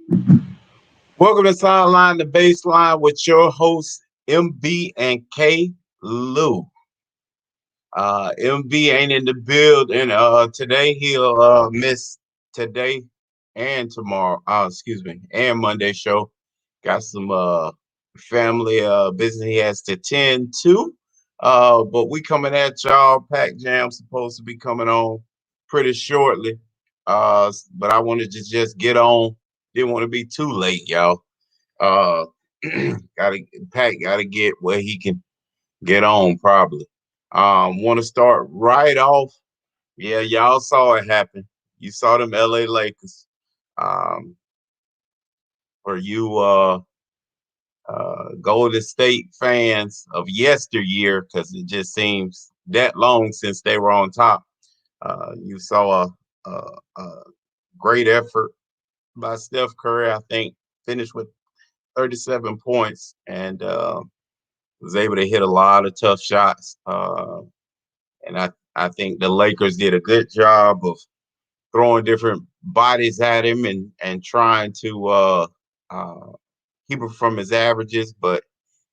Welcome to Sideline the Baseline with your hosts MB and K Lou. MB ain't in the building today. He'll miss today and tomorrow. Excuse me, and Monday show. Got some family business he has to tend to. But we coming at y'all. Pack Jam supposed to be coming on pretty shortly. But I wanted to just get on. Didn't want to be too late, y'all. Uh, gotta Pat gotta get where he can get on probably. Want to start right off. Yeah, y'all saw it happen. You saw them LA Lakers. Um, for you Golden State fans of yesteryear, because it just seems that long since they were on top. You saw a great effort by Steph Curry. I think finished with 37 points and was able to hit a lot of tough shots. And I think the Lakers did a good job of throwing different bodies at him and trying to keep him from his averages, but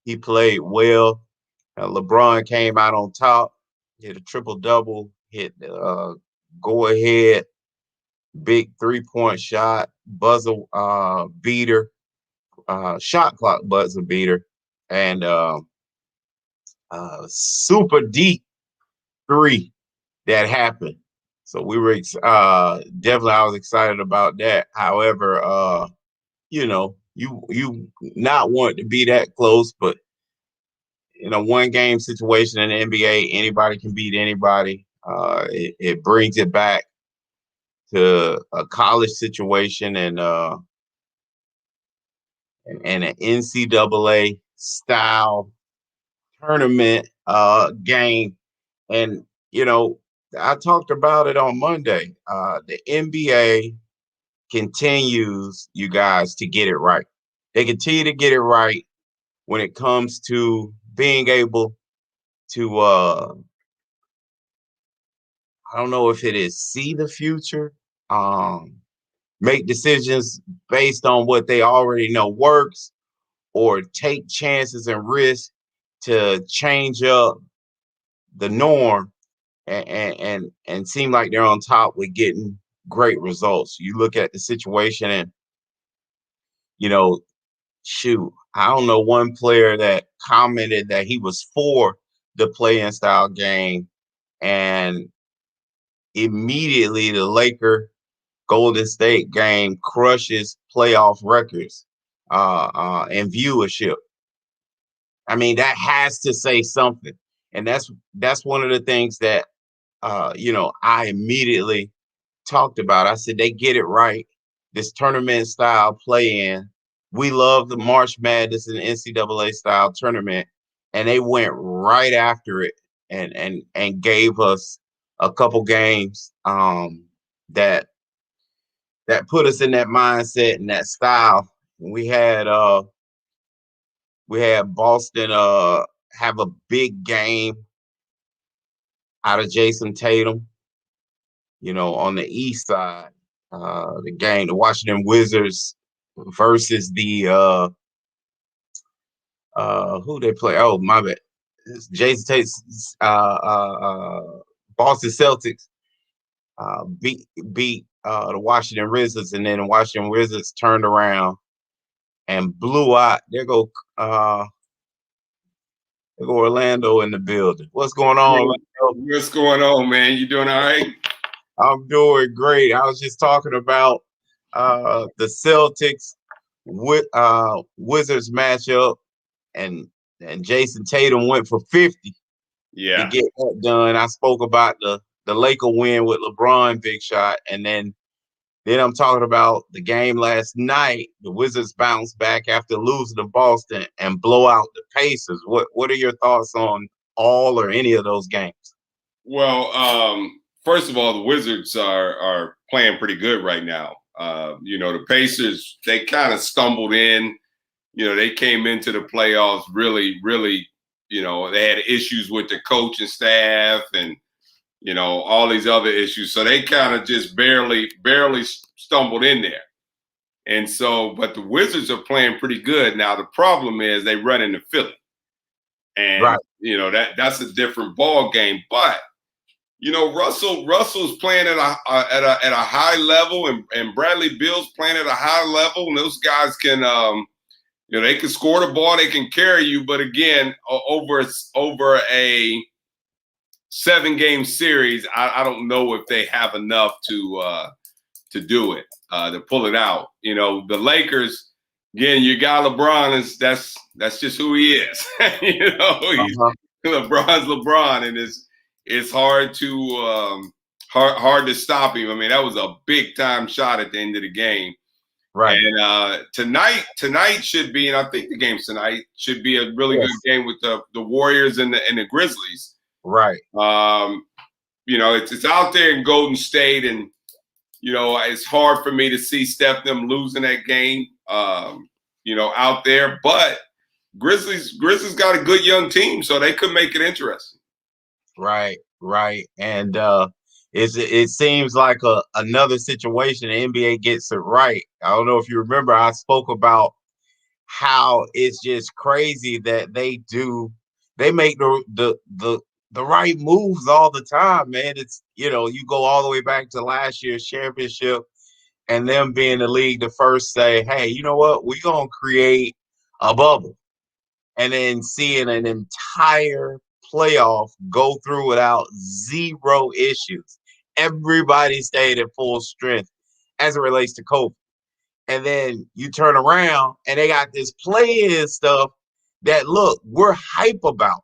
he played well. LeBron came out on top, hit a triple double, hit go ahead, big 3-point shot, buzzer beater, shot clock buzzer beater, and super deep three that happened. So we were definitely I was excited about that. However, you not want to be that close, but in a one game situation in the NBA, anybody can beat anybody. It brings it back to a college situation and an NCAA style tournament game. And I talked about it on Monday. The NBA continues, you guys, to get it right. They continue to get it right when it comes to being able to I don't know if it is see the future, make decisions based on what they already know works, or take chances and risks to change up the norm and seem like they're on top with getting great results. You look at the situation and you know, shoot, I don't know one player that commented that he was for the play-in style game, and immediately the Laker Golden State game crushes playoff records and viewership. I mean, that has to say something, and that's one of the things that I immediately talked about. I said they get it right. This tournament style play in. We love the March Madness and NCAA style tournament, and they went right after it and gave us a couple games that put us in that mindset and that style. We had Boston have a big game out of Jason Tatum, on the east side. The Washington Wizards versus the who they play. Oh, my bad. It's Jason Tatum's Boston Celtics beat the Washington Wizards, and then the Washington Wizards turned around and blew out. There go Orlando in the building. What's going on, Orlando? What's going on, man? You doing all right? I'm doing great. I was just talking about the Celtics with Wizards matchup, and Jason Tatum went for 50 to get that done. I spoke about the Laker win with LeBron big shot, and then I'm talking about the game last night. The Wizards bounced back after losing to Boston and blow out the Pacers. What are your thoughts on all or any of those games? Well, first of all, the Wizards are playing pretty good right now. The Pacers, they kind of stumbled in. They came into the playoffs really, really, they had issues with the coaching staff and, all these other issues. So they kind of just barely stumbled in there. And so, but the Wizards are playing pretty good. Now, the problem is they run into Philly. And, Right. that's a different ball game. But, Russell's playing at a high level, and Bradley Beal's playing at a high level. And those guys can, they can score the ball, they can carry you. But again, over a 7-game series, I don't know if they have enough to do it, to pull it out. The Lakers, again, you got LeBron, that's just who he is. Uh-huh. LeBron's LeBron, and it's hard to stop him. I mean, that was a big time shot at the end of the game. Right. And tonight should be, and I think the game's tonight, should be a really good game with the Warriors and the Grizzlies. Right. It's out there in Golden State, and it's hard for me to see Steph them losing that game. Out there, but Grizzlies got a good young team, so they could make it interesting. Right. And it seems like another situation. The NBA gets it right. I don't know if you remember, I spoke about how it's just crazy that they make the right moves all the time, man. It's you go all the way back to last year's championship and them being the league to first say, hey, you know what, we're gonna create a bubble, and then seeing an entire playoff go through without zero issues. Everybody stayed at full strength as it relates to COVID. And then you turn around and they got this play-in stuff that, look, we're hype about.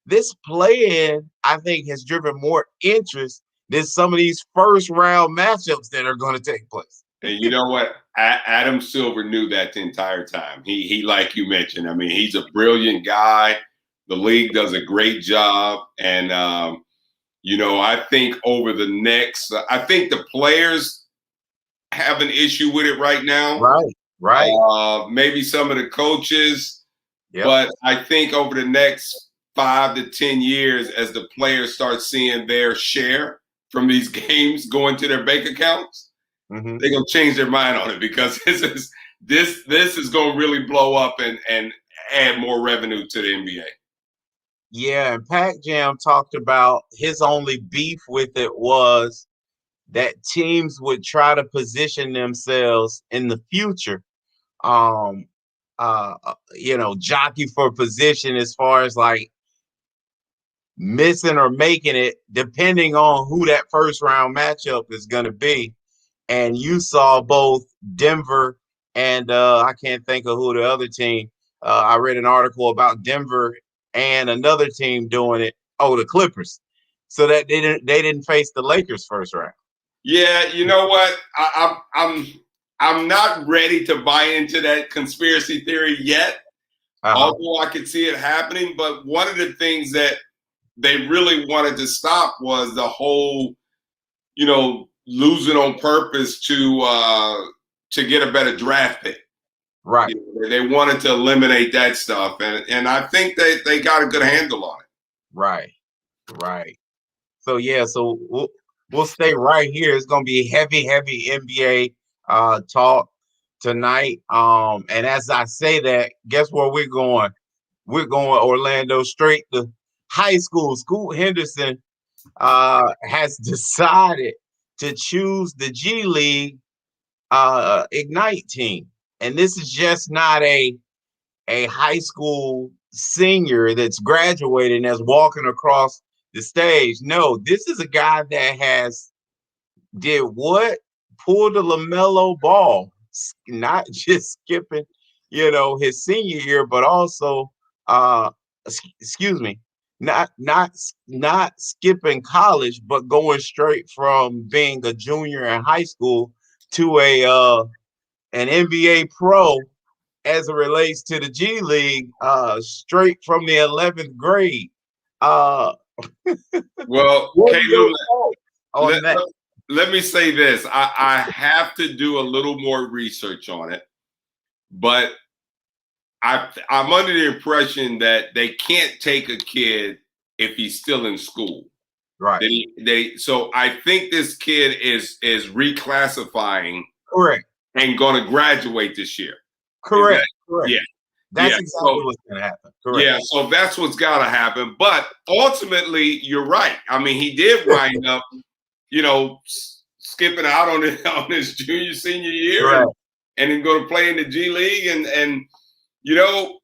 This play-in, I think, has driven more interest than some of these first-round matchups that are going to take place. And you know what? Adam Silver knew that the entire time. He, like you mentioned, I mean, he's a brilliant guy. The league does a great job. And, I think I think the players have an issue with it right now. Right. Maybe some of the coaches. Yep. But I think over the next 5 to 10 years, as the players start seeing their share from these games going to their bank accounts, they're gonna change their mind on it, because this is gonna really blow up and add more revenue to the NBA. Yeah, and Pac Jam talked about his only beef with it was that teams would try to position themselves in the future, jockey for position as far as like missing or making it, depending on who that first round matchup is going to be. And you saw both Denver and I can't think of who the other team. I read an article about Denver and another team doing it. Oh, the Clippers. So that they didn't face the Lakers first round. Yeah, you know what? I'm not ready to buy into that conspiracy theory yet, although I could see it happening. But one of the things that they really wanted to stop was the whole, losing on purpose to get a better draft pick. Right. They wanted to eliminate that stuff, and I think they got a good handle on it. Right. So yeah, we'll stay right here. It's gonna be heavy NBA talk tonight. And as I say that, guess where we're going? We're going Orlando, straight to high school. Scoot Henderson has decided to choose the G League Ignite team. And this is just not a high school senior that's graduating, that's walking across the stage. No, this is a guy that did what? Pulled the LaMelo ball, not just skipping, his senior year, but also, excuse me, not skipping college, but going straight from being a junior in high school to an NBA pro as it relates to the G League, straight from the 11th grade. Well, Caleb, let me say this. I have to do a little more research on it, but I'm under the impression that they can't take a kid if he's still in school. Right. So I think this kid is reclassifying. Correct. and going to graduate this year. Correct. Correct. Yeah. That's exactly what's going to happen. Correct. Yeah, so that's what's got to happen. But ultimately, you're right. I mean, he did wind up, skipping out on his senior year, right. and then going to play in the G League. And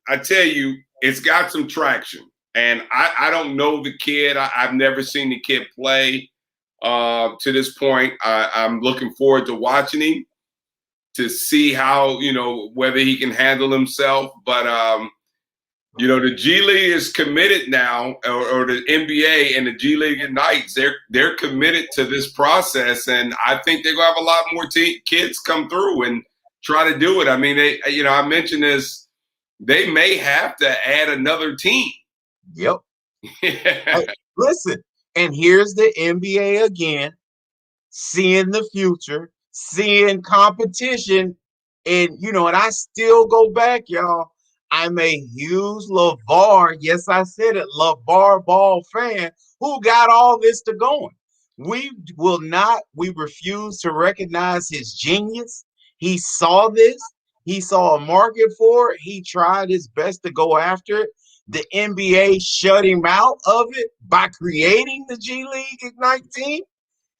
I tell you, it's got some traction. And I don't know the kid. I've never seen the kid play to this point. I'm looking forward to watching him to see how, whether he can handle himself. But, the G League is committed now, or the NBA and the G League Ignites, they're committed to this process. And I think they're going to have a lot more kids come through and try to do it. I mean, I mentioned this, they may have to add another team. Yep. Hey, listen, and here's the NBA again, seeing the future, seeing competition. And, and I still go back, y'all. I'm a huge LeVar, yes, I said it, LeVar Ball fan who got all this to going. We refuse to recognize his genius. He saw this. He saw a market for it. He tried his best to go after it. The NBA shut him out of it by creating the G League Ignite team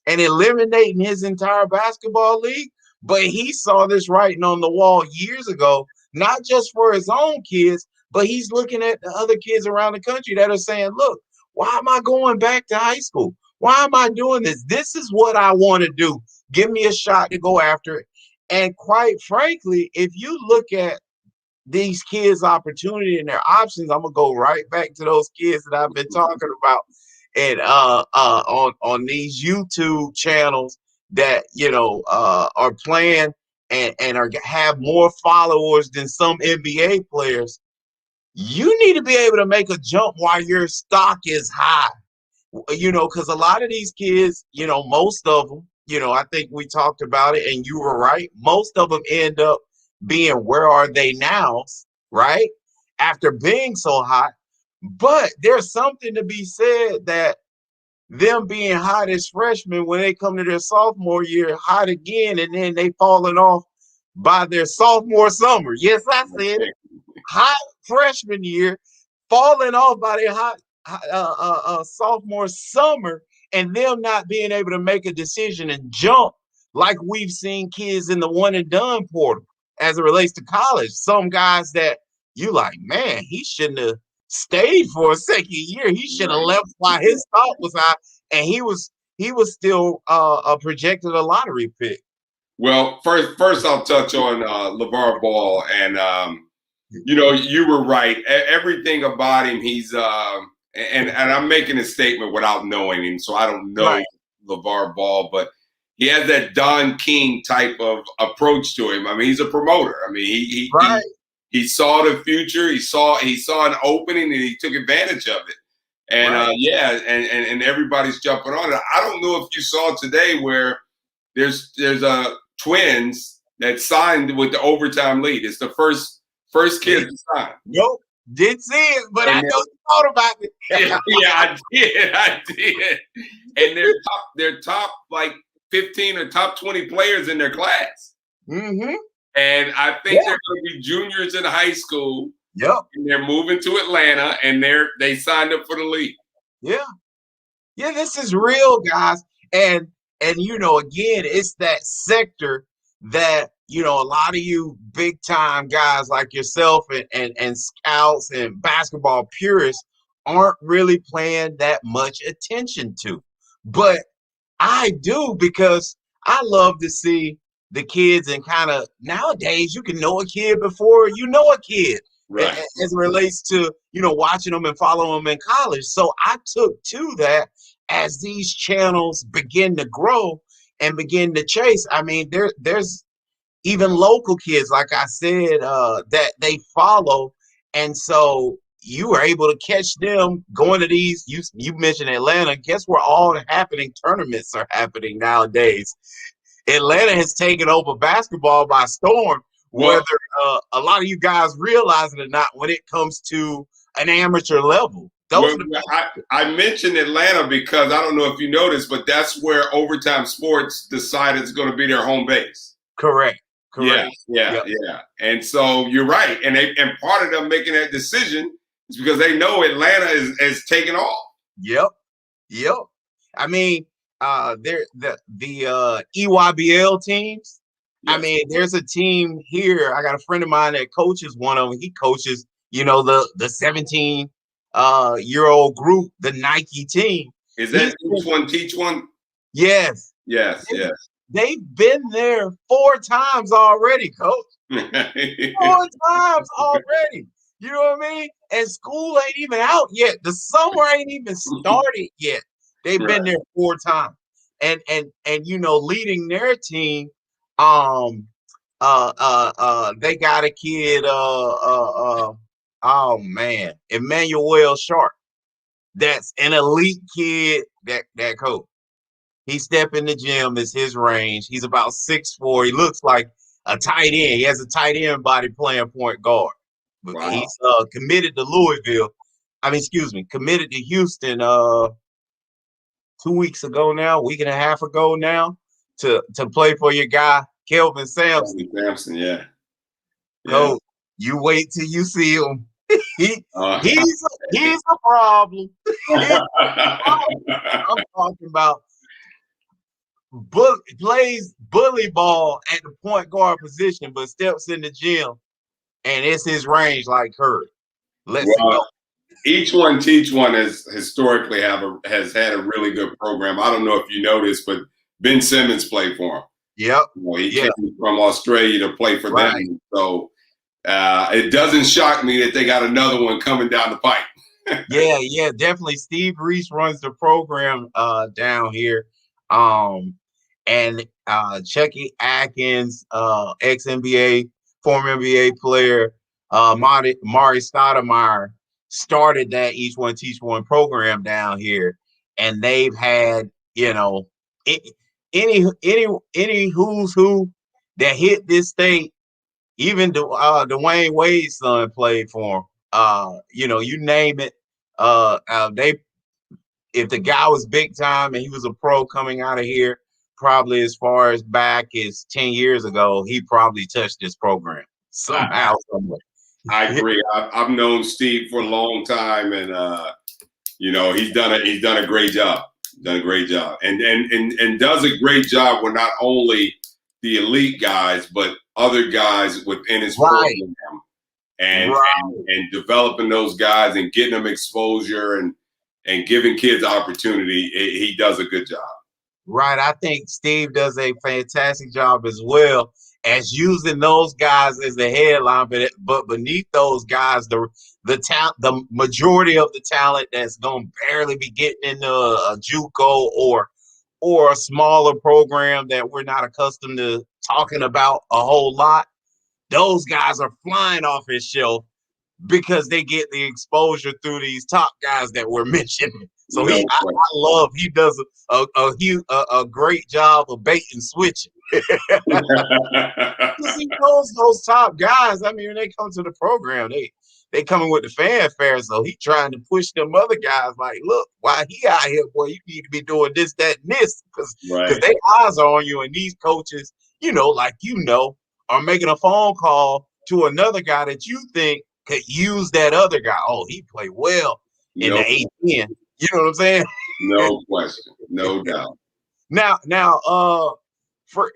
and eliminating his entire basketball league. But he saw this writing on the wall years ago, not just for his own kids, but he's looking at the other kids around the country that are saying, look, why am I going back to high school? Why am I doing this? This is what I want to do. Give me a shot to go after it. And quite frankly, if you look at these kids' opportunity and their options, I'm gonna go right back to those kids that I've been talking about, and on these YouTube channels that are playing and have more followers than some NBA players. You need to be able to make a jump while your stock is high, because a lot of these kids, most of them, I think we talked about it, and you were right. Most of them end up being where are they now, right? After being so hot. But there's something to be said that them being hot as freshmen, when they come to their sophomore year, hot again, and then they falling off by their sophomore summer. Yes, I said it. Hot freshman year, falling off by their hot sophomore summer, and them not being able to make a decision and jump like we've seen kids in the one and done portal as it relates to college. Some guys that you like, man, he shouldn't have stayed for a second year. He should have left while his stock was high, and he was still projected a lottery pick. Well, first I'll touch on LeVar Ball, and you were right. Everything about him, he's and I'm making a statement without knowing him, so I don't know LeVar Ball, but he has that Don King type of approach to him. I mean, he's a promoter. I mean, he saw the future. He saw an opening, and he took advantage of it. And and everybody's jumping on it. I don't know if you saw today where there's twins that signed with the overtime lead. It's the first kid to sign. Nope, didn't see it, but I know you thought about it. Yeah, I did. And they're top like 15 or top 20 players in their class. Mm-hmm. And I think they're going to be juniors in high school. Yep. And they're moving to Atlanta, and they signed up for the league. Yeah. Yeah, this is real, guys. And again, it's that sector that, a lot of you big time guys like yourself and scouts and basketball purists aren't really paying that much attention to. But I do, because I love to see the kids, and kind of nowadays you can know a kid before you know a kid. Right. As it relates to, watching them and following them in college. So I took to that as these channels begin to grow and begin to chase. I mean, there's even local kids, like I said, that they follow. And so you were able to catch them going to these, you mentioned Atlanta. Guess where all the happening tournaments are happening nowadays? Atlanta has taken over basketball by storm. Whether a lot of you guys realize it or not, when it comes to an amateur level. I mentioned Atlanta because I don't know if you noticed, but that's where Overtime Sports decided it's going to be their home base. Correct. Yeah, Correct. yeah, Yep. yeah. And so you're right. And part of them making that decision is because they know Atlanta is taking off. Yep. Yep. I mean, there the EYBL teams. I Yes. mean, there's a team here. I got a friend of mine that coaches one of them. He coaches, the 17 year old group, the Nike team. Is He's that each one teach one? yes, Yes, they, yes. they've been there 4 times already, coach. 4 times already. You know what I mean? And school ain't even out yet. The summer ain't even started yet. They've Right. been there 4 times. And leading their team, they got a kid, oh man, Emmanuel Sharp. That's an elite kid that coach. He step in the gym, is his range. He's about 6'4". He looks like a tight end. He has a tight end body playing point guard. But Wow. he's committed to Louisville. Committed to Houston 2 weeks ago now, week and a half ago now, to play for your guy, Kelvin Sampson. Sampson, yeah. Yeah. Coach, you wait till you see him. he, Uh, he's a problem. I'm talking about plays bully ball at the point guard position, but steps in the gym and it's his range like Curry. Let's go. well, each one teach one has historically has had a really good program. I don't know if you know this, but Ben Simmons played for him. Yep. He Yeah. came from Australia to play for Right. them. So it doesn't shock me that they got another one coming down the pipe. Yeah, definitely. Steve Reese runs the program down here. And Chucky Atkins, ex NBA, former NBA player, Mari Stoudemire started that Each One Teach One program down here, and they've had any who's who that hit this state. Even Dwayne Wade's son played for him. You name it. They if the guy was big time and he was a pro coming out of here, probably as far as back as 10 years ago, he probably touched this program somehow, somewhere. I agree. I've known Steve for a long time, and he's done a great job. Done a great job, and does a great job with not only the elite guys but other guys within his Right. program, and, Right. and developing those guys and getting them exposure and giving kids opportunity. He does a good job. Right. I think Steve does a fantastic job as well as using those guys as the headline, but beneath those guys, the majority of the talent that's gonna barely be getting into a JUCO or a smaller program that we're not accustomed to talking about a whole lot. Those guys are flying off his shelf because they get the exposure through these top guys that we're mentioning. So I love he does a great job of bait and switching. He knows those top guys. I mean, when they come to the program, they coming with the fanfare. So he trying to push them other guys like, look, why he out here, boy, you need to be doing this, that, and this. Because their eyes are on you. And these coaches, are making a phone call to another guy that you think could use that other guy. Oh, he played well in the A10. You know what I'm saying? No question. No doubt. Now,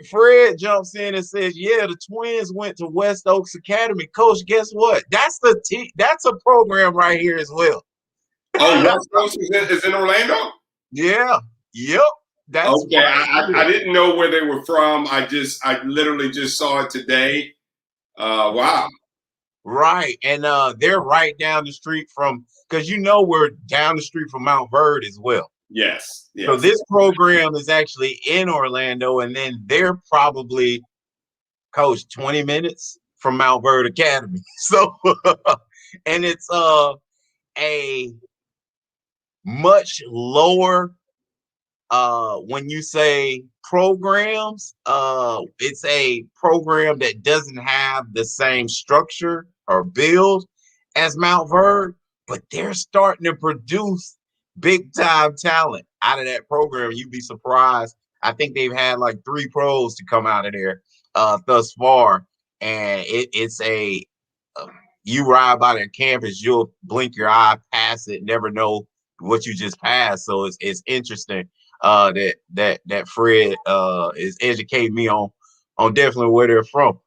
Fred jumps in and says, "Yeah, the Twins went to West Oaks Academy. Coach, guess what? That's a program right here as well." Oh, West Oaks is in Orlando? Yeah. Yep. That's okay. I didn't know where they were from. I literally just saw it today. Wow. Right. And they're right down the street because we're down the street from Mount Verde as well. Yes. So this program is actually in Orlando, and then they're probably, coach, 20 minutes from Mount Verde Academy. So, and it's a much lower, when you say programs, it's a program that doesn't have the same structure or build as Mount Verde, but they're starting to produce big time talent out of that program. You'd be surprised. I think they've had like 3 pros to come out of there thus far, and it's a you ride by their campus, you'll blink your eye past it, never know what you just passed. So it's interesting that Fred is educating me on definitely where they're from.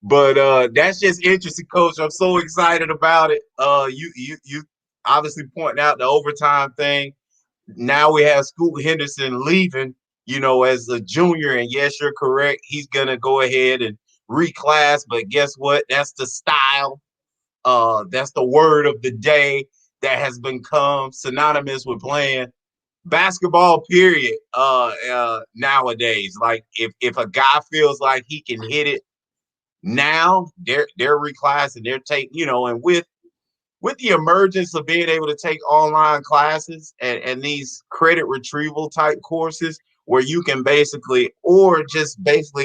But that's just interesting, Coach. I'm so excited about it. You obviously pointing out the overtime thing. Now we have Scoot Henderson leaving, as a junior. And yes, you're correct. He's gonna go ahead and reclass. But guess what? That's the style. That's the word of the day that has become synonymous with playing basketball. Period. Nowadays, like if a guy feels like he can hit it now, they're reclassing. They're taking, and with the emergence of being able to take online classes and these credit retrieval type courses where you can basically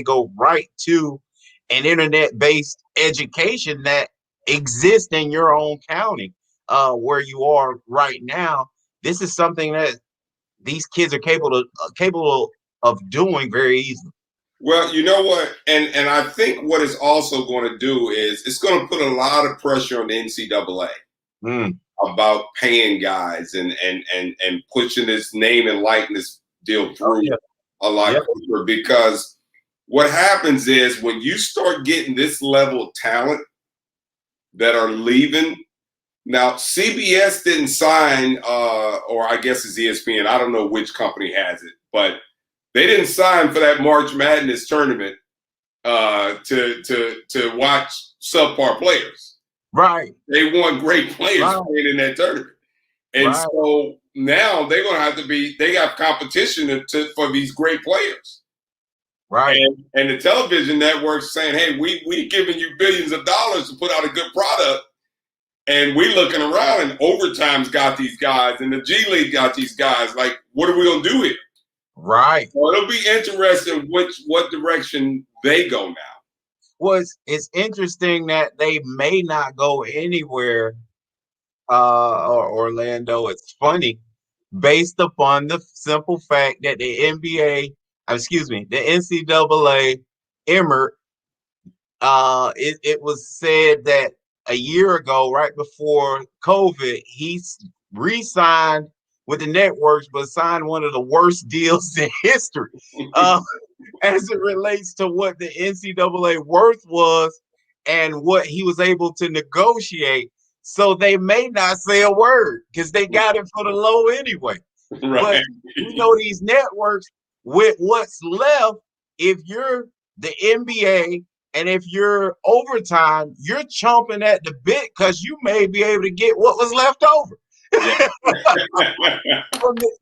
go right to an internet-based education that exists in your own county, where you are right now. This is something that these kids are capable of doing very easily. Well, you know what, and I think what it's also going to do is it's going to put a lot of pressure on the NCAA about paying guys and pushing this name and likeness deal through a lot quicker, because what happens is when you start getting this level of talent that are leaving. Now, CBS didn't sign, or I guess it's ESPN. I don't know which company has it, but they didn't sign for that March Madness tournament to watch subpar players. Right. They want great players playing in that tournament. And so now they're going to have to they have competition for these great players. Right. And the television networks saying, hey, we giving you billions of dollars to put out a good product. And we looking around, and overtime's got these guys, and the G League got these guys. Like, what are we going to do here? Right. So it'll be interesting what direction they go now. Well, it's interesting that they may not go anywhere, Orlando. It's funny, based upon the simple fact that the NCAA, Emmert, it was said that a year ago, right before COVID, he re-signed with the networks, but signed one of the worst deals in history. As it relates to what the NCAA worth was and what he was able to negotiate. So they may not say a word because they got it for the low anyway. Right. But these networks, with what's left, if you're the NBA and if you're overtime, you're chomping at the bit because you may be able to get what was left over.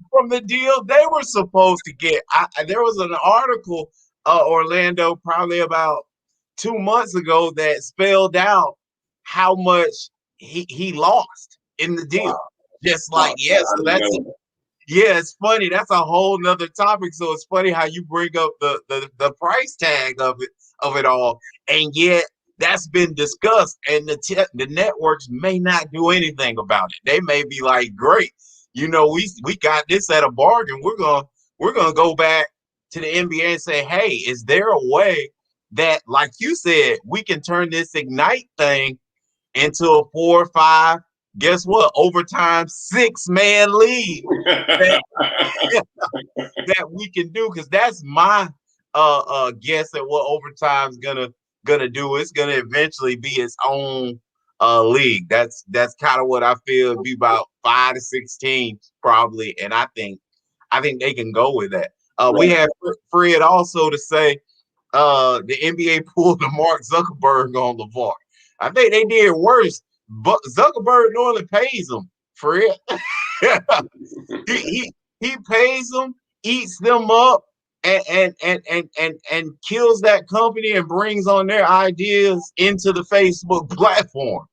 from the deal they were supposed to get. There was an article, Orlando, probably about 2 months ago that spelled out how much he lost in the deal. Just like, it's funny. That's a whole nother topic. So it's funny how you bring up the price tag of it all, and yet that's been discussed, and the networks may not do anything about it. They may be like, great, we got this at a bargain. We're gonna go back to the NBA and say, hey, is there a way that, like you said, we can turn this Ignite thing into a 4 or 5, guess what, overtime 6-man league that we can do? Because that's my guess at what overtime's gonna do. It's gonna eventually be its own league. That's kind of what I feel. It'd be about 5 to 6 teams probably, and I think they can go with that. We have Fred also to say the NBA pulled the Mark Zuckerberg on LeVar. I think they did worse, but Zuckerberg normally pays them, Fred. he pays them, eats them up, and kills that company and brings on their ideas into the Facebook platform.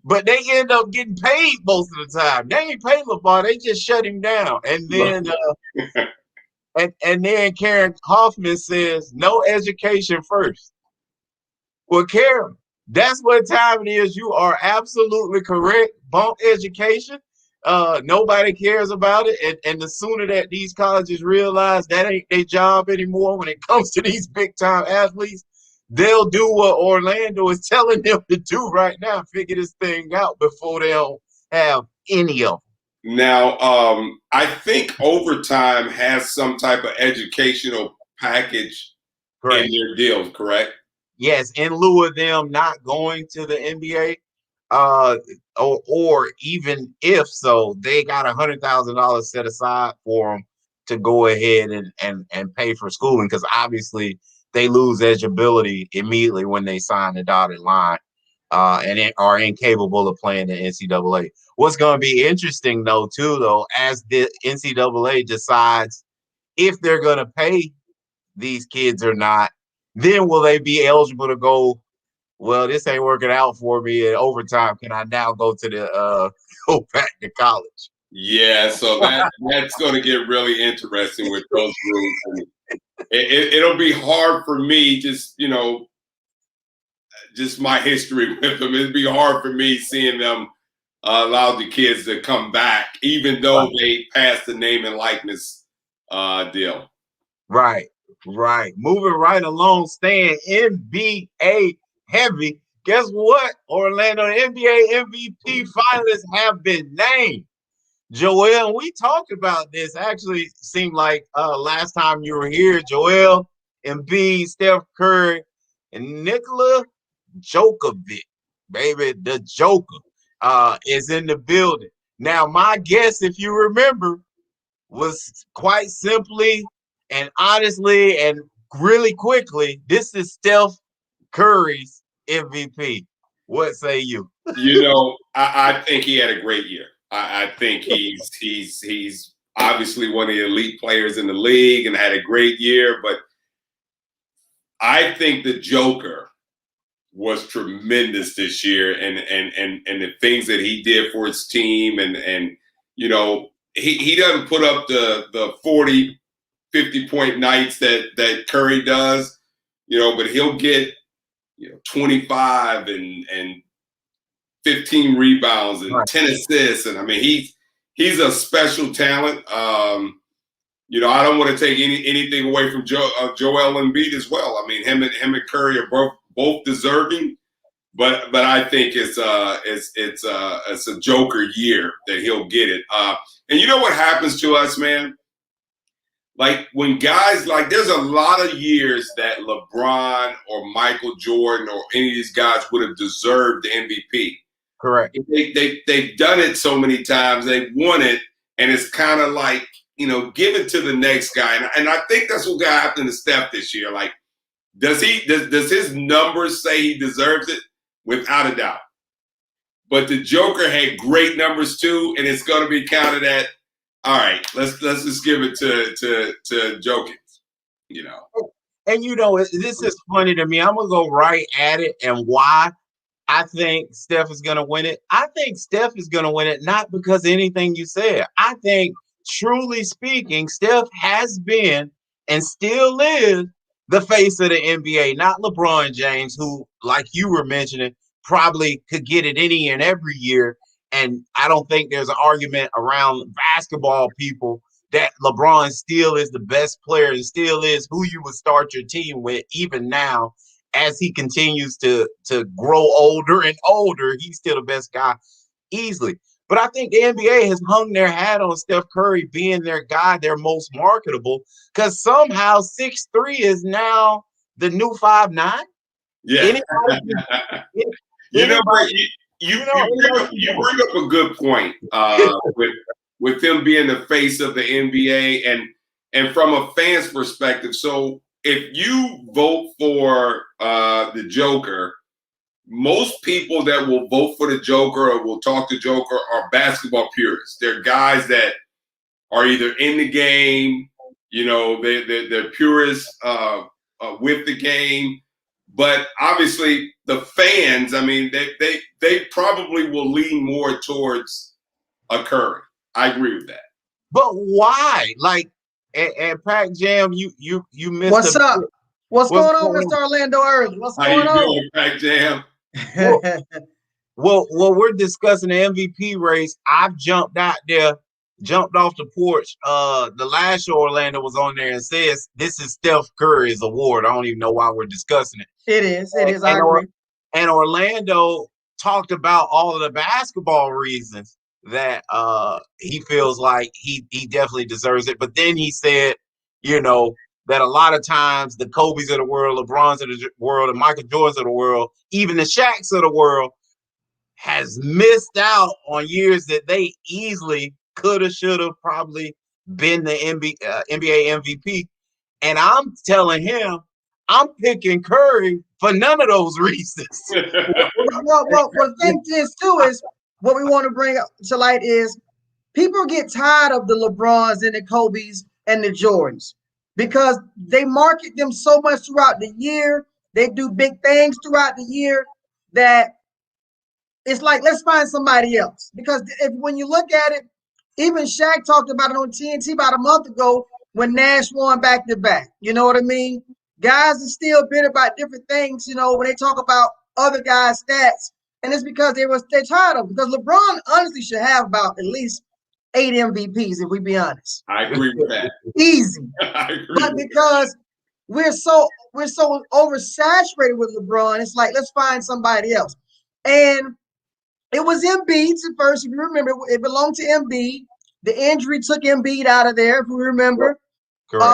But they end up getting paid most of the time. They ain't pay LeVar, they just shut him down. And then and then Karen Hoffman says, no education first. Well, Karen, that's what time it is. You are absolutely correct. Bump education. Nobody cares about it. And the sooner that these colleges realize that ain't their job anymore when it comes to these big time athletes, they'll do what Orlando is telling them to do right now, figure this thing out before they'll have any of them. Now, I think Overtime has some type of educational package in Correct. their deals, correct? Yes, in lieu of them not going to the NBA, or even if so, they got $100,000 set aside for them to go ahead and pay for schooling, because obviously they lose eligibility immediately when they sign the dotted line, and are incapable of playing the NCAA. What's going to be interesting though, as the NCAA decides if they're going to pay these kids or not, then will they be eligible to go, well, this ain't working out for me in overtime. Can I now go to the go back to college? Yeah, so that's going to get really interesting with those rules. And it'll be hard for me, just just my history with them. It'd be hard for me seeing them allow the kids to come back, even though they passed the name and likeness deal. Right. Moving right along, staying NBA heavy. Guess what? Orlando NBA MVP finalists have been named. Joel, we talked about this. Actually, seemed like last time you were here, Joel, Embiid, Steph Curry, and Nikola Djokovic, baby, the Joker, is in the building. Now, my guess, if you remember, was quite simply and honestly and really quickly, this is Steph Curry's MVP. What say you? I think he had a great year. I think he's obviously one of the elite players in the league and had a great year. But I think the Joker was tremendous this year, and the things that he did for his team, and he doesn't put up the 40, 50 point nights that Curry does, but he'll get 25 and 15 rebounds and 10 assists. And I mean, he's a special talent. I don't want to take anything away from Joel Embiid as well. I mean, him and Curry are both deserving, but I think it's a Joker year that he'll get it. And you know what happens to us, man? Like when guys there's a lot of years that LeBron or Michael Jordan or any of these guys would have deserved the MVP. Correct. They've done it so many times, they've won it, and it's kind of like, give it to the next guy. And I think that's what got happened to Steph this year. Like, does his numbers say he deserves it? Without a doubt. But the Joker had great numbers too, and it's going to be counted at, all right, let's just give it to Jokins, And this is funny to me. I'm gonna go right at it, and why I think Steph is gonna win it. I think Steph is gonna win it not because of anything you said. I think, truly speaking, Steph has been and still is the face of the NBA, not LeBron James, who, like you were mentioning, probably could get it any and every year. And I don't think there's an argument around basketball people that LeBron still is the best player and still is who you would start your team with, even now, as he continues to grow older and older. He's still the best guy easily. But I think the NBA has hung their hat on Steph Curry being their guy, their most marketable, because somehow 6'3" is now the new 5'9". Yeah. Anybody, you bring up a good point with them being the face of the NBA and from a fan's perspective. So if you vote for the Joker, most people that will vote for the Joker or will talk to Joker are basketball purists. They're guys that are either in the game, they're purists with the game. But obviously, the fans, I mean, they probably will lean more towards a Curry. I agree with that. But why? Like, and Pac Jam, you missed. What's up? What's going on, Mr. Orlando Early? What's going on? How you doing, Pac Jam? Well, we're discussing the MVP race. I've jumped out there, jumped off the porch. The last show Orlando was on there and says this is Steph Curry's award. I don't even know why we're discussing it. It is. It is. I And, agree. and Orlando talked about all of the basketball reasons that he feels like he definitely deserves it. But then he said, you know, that a lot of times the Kobe's of the world, LeBron's of the world, and Michael Jordan's of the world, even the Shaqs of the world, has missed out on years that they easily could have, should have, probably been the NBA MVP. And I'm telling him, I'm picking Curry for none of those reasons. Well, the thing is too is what we want to bring to light is people get tired of the LeBrons and the Kobe's and the Jordans because they market them so much throughout the year. They do big things throughout the year that it's like, let's find somebody else. Because when you look at it, even Shaq talked about it on TNT about a month ago when Nash won back to back. You know what I mean? Guys are still bitter about different things, you know, when they talk about other guys' stats. And it's because they're tired of it. Because LeBron honestly should have about at least 8 MVPs, if we be honest. I agree with that. Easy. I agree. But because we're so oversaturated with LeBron, it's like, let's find somebody else. And it was Embiid at first, if you remember. It belonged to Embiid. The injury took Embiid out of there, if you remember. Correct.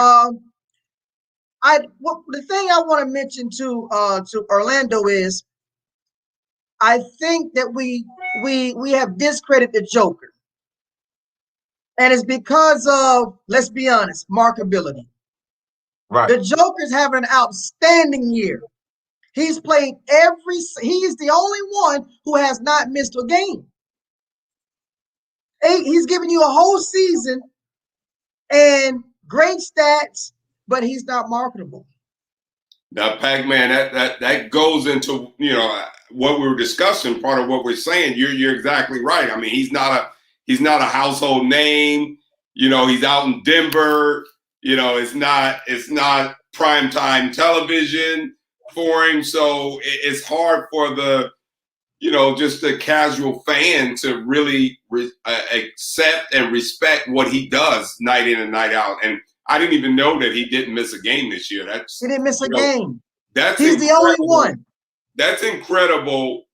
The thing I want to mention to Orlando is I think that we have discredited the Joker. And it's because of, let's be honest, markability. Right. The Joker's having an outstanding year. He's played he's the only one who has not missed a game. He's giving you a whole season and great stats, but he's not marketable. Now, Pac-Man, that goes into, you know, what we were discussing. Part of what we're saying. You're exactly right. I mean, he's not a household name. You know, he's out in Denver. You know, it's not primetime television for him. So it's hard for the, you know, just the casual fan to really accept and respect what he does night in and night out. And I didn't even know that he didn't miss a game this year. He didn't miss a game. He's the only one. That's incredible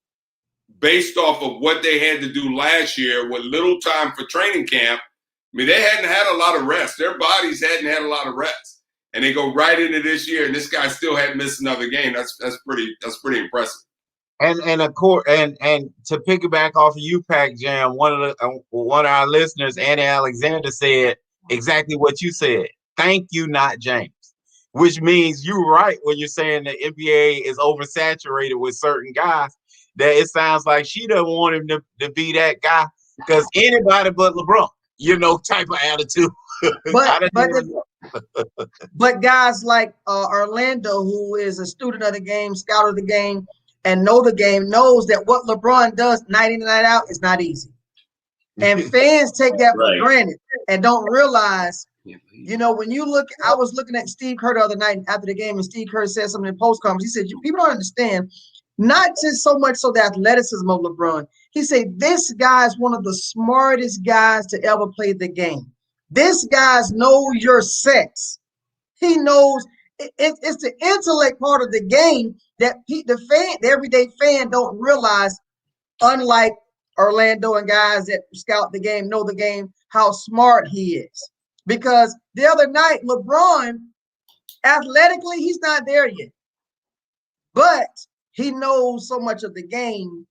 based off of what they had to do last year with little time for training camp. I mean, they hadn't had a lot of rest. Their bodies hadn't had a lot of rest. And they go right into this year, and this guy still hadn't missed another game. That's pretty impressive. And of course, and to piggyback off of you, Pac Jam, one of our listeners, Annie Alexander, said exactly what you said. Thank you, not James. Which means you're right when you're saying the NBA is oversaturated with certain guys. That it sounds like she doesn't want him to be that guy because anybody but LeBron, you know, type of attitude. But guys like Orlando, who is a student of the game, scout of the game, and know the game, knows that what LeBron does night in and night out is not easy. And fans take that for granted and don't realize, you know, when you look, I was looking at Steve Kerr the other night after the game, and Steve Kerr said something in post conference. He said, people don't understand, not just so much so the athleticism of LeBron. He said, this guy is one of the smartest guys to ever play the game. This guy's know your sex. He knows it's the intellect part of the game that the everyday fan don't realize, unlike Orlando and guys that scout the game, know the game, how smart he is. Because the other night, LeBron, athletically, he's not there yet. But he knows so much of the game,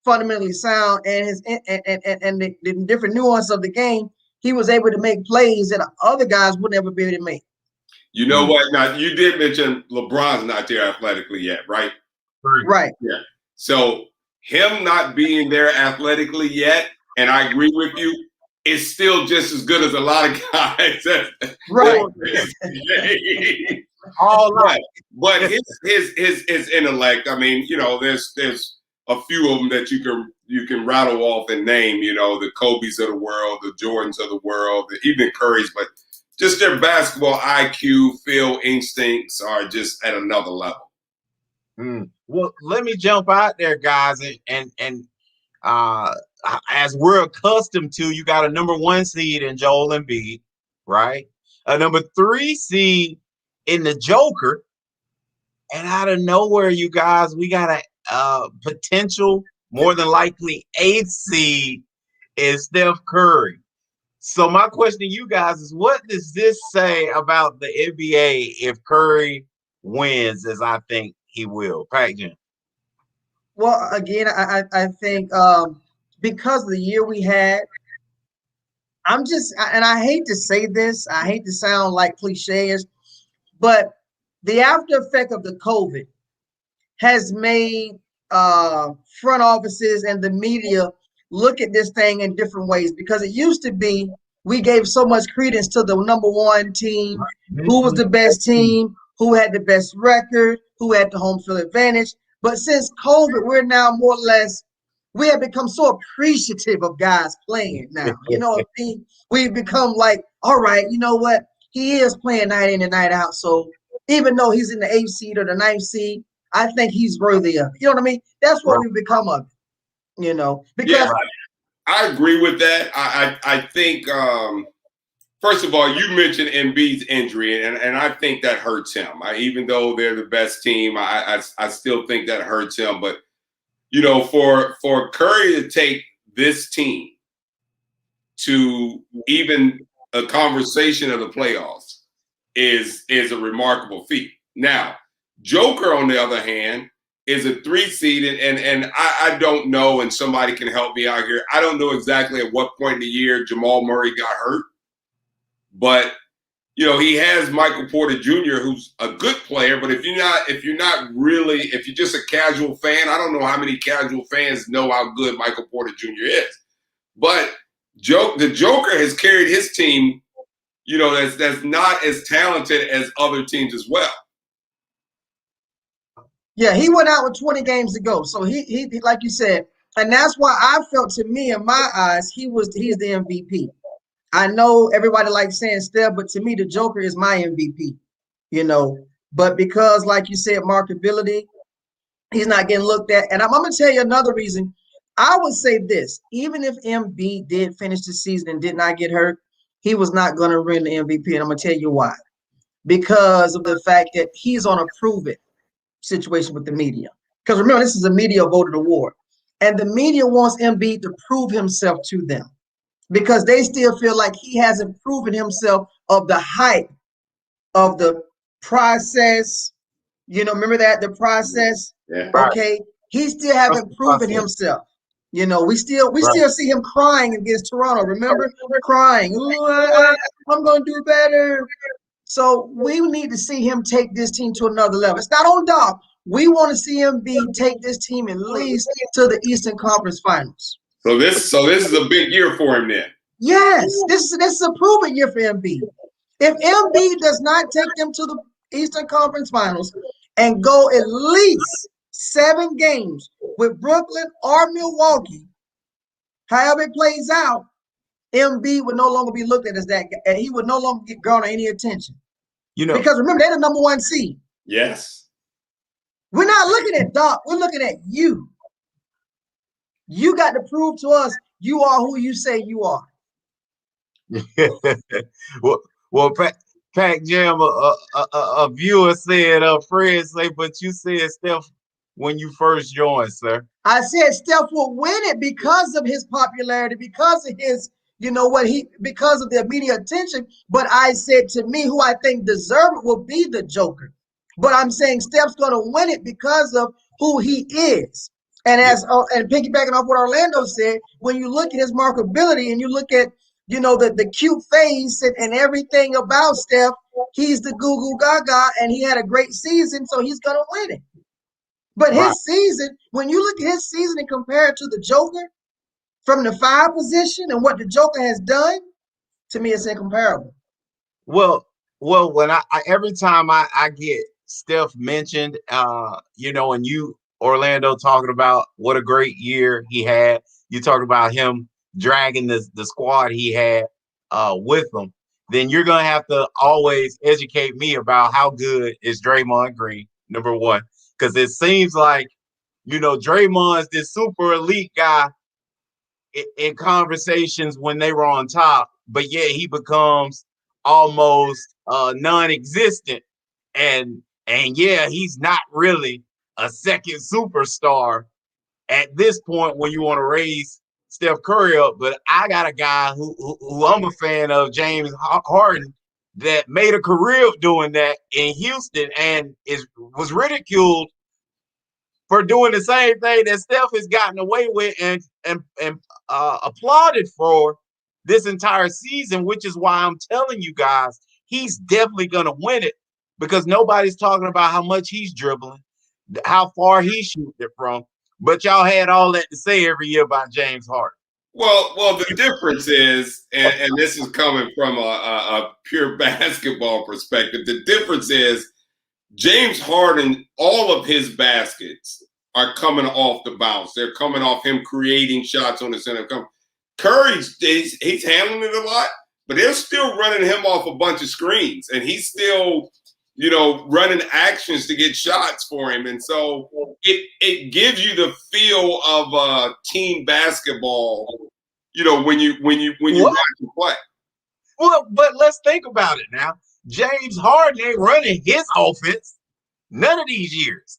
fundamentally sound, and the different nuance of the game. He was able to make plays that other guys would never be able to make. You know what? Now, you did mention LeBron's not there athletically yet, right? Right. Yeah. So him not being there athletically yet, and I agree with you, is still just as good as a lot of guys. Right. All right. But his intellect, I mean, you know, there's a few of them that you can rattle off and name, you know, the Kobe's of the world, the Jordans of the world, even Curry's, but just their basketball IQ, feel, instincts are just at another level. Well, let me jump out there, guys, and uh, as we're accustomed to, you got a number 1 seed in Joel Embiid, right? A number 3 seed in the Joker, and out of nowhere, you guys, we got a potential, more than likely 8th seed is Steph Curry. So my question to you guys is, what does this say about the NBA if Curry wins, as I think he will? Pac Jam. Well, again, I think because of the year we had, and I hate to say this, I hate to sound like cliches, but the after effect of the COVID has made front offices and the media look at this thing in different ways, because it used to be we gave so much credence to the number 1 team, who was the best team, who had the best record, who had the home field advantage. But since COVID, we're now more or less, we have become so appreciative of guys playing now. We've become like, all right, you know what? He is playing night in and night out. So even though he's in the 8th seed or the 9th seed, I think he's worthy of it. You know what I mean? That's what we've become of it, because I agree with that. I think first of all, you mentioned Embiid's injury, and I think that hurts him. Even though they're the best team, I still think that hurts him. But for Curry to take this team to even a conversation of the playoffs is a remarkable feat. Now, Joker, on the other hand, is a 3 seed, and I don't know, and somebody can help me out here. I don't know exactly at what point in the year Jamal Murray got hurt, but he has Michael Porter Jr., who's a good player. But if you're just a casual fan, I don't know how many casual fans know how good Michael Porter Jr. is. But the Joker has carried his team, that's not as talented as other teams as well. Yeah, he went out with 20 games to go. So he like you said, and that's why I felt, to me, in my eyes, he's the MVP. I know everybody likes saying Steph, but to me, the Joker is my MVP, But because, like you said, marketability, he's not getting looked at. And I'm going to tell you another reason. I would say this: even if Embiid did finish the season and did not get hurt, he was not going to win the MVP. And I'm going to tell you why. Because of the fact that he's on a prove it situation with the media. Because remember, this is a media voted award. And the media wants Embiid to prove himself to them, because they still feel like he hasn't proven himself of the hype of the process. Remember that, the process? Yeah. Okay. He still haven't proven himself. We still see him crying against Toronto. Remember? Crying. I'm going to do better. So we need to see him take this team to another level. It's not on Doc. We want to see him take this team at least to the Eastern Conference Finals. So this is a big year for him then. Yes, this is a proven year for Embiid. If Embiid does not take them to the Eastern Conference Finals and go at least 7 games with Brooklyn or Milwaukee, however it plays out, Embiid would no longer be looked at as that guy, and he would no longer garner any attention. Because remember, they're the number 1 seed. Yes. We're not looking at Doc. We're looking at you. You got to prove to us you are who you say you are. well, Pac Jam, a viewer said, Fred say, but you said Steph when you first joined, sir. I said Steph will win it because of his popularity, because of his, because of the media attention. But I said, to me, who I think deserve it will be the Joker. But I'm saying Steph's going to win it because of who he is. And and piggybacking off what Orlando said, when you look at his marketability and you look at, the cute face and everything about Steph, he's the goo goo gaga, and he had a great season, so he's going to win it. But his season, when you look at his season and compare it to the Joker from the 5 position and what the Joker has done, to me, it's incomparable. Well, when I every time I get Steph mentioned, and you, Orlando, talking about what a great year he had. You talked about him dragging the squad he had with him. Then you're gonna have to always educate me about how good is Draymond Green, number 1. because it seems like, Draymond's this super elite guy in conversations when they were on top, but yet he becomes almost non-existent, and yeah, he's not really a second superstar at this point when you want to raise Steph Curry up. But I got a guy who I'm a fan of, James Harden, that made a career of doing that in Houston and was ridiculed for doing the same thing that Steph has gotten away with and applauded for this entire season, which is why I'm telling you guys, he's definitely going to win it, because nobody's talking about how much he's dribbling, how far he's shooting it from. But y'all had all that to say every year about James Harden. Well, the difference is, and this is coming from a pure basketball perspective, the difference is James Harden, all of his baskets are coming off the bounce. They're coming off him creating shots on the center. Curry's he's handling it a lot, but they're still running him off a bunch of screens, and he's still, running actions to get shots for him. And so it gives you the feel of team basketball, when you watch him play. Well, but let's think about it now. James Harden ain't running his offense none of these years.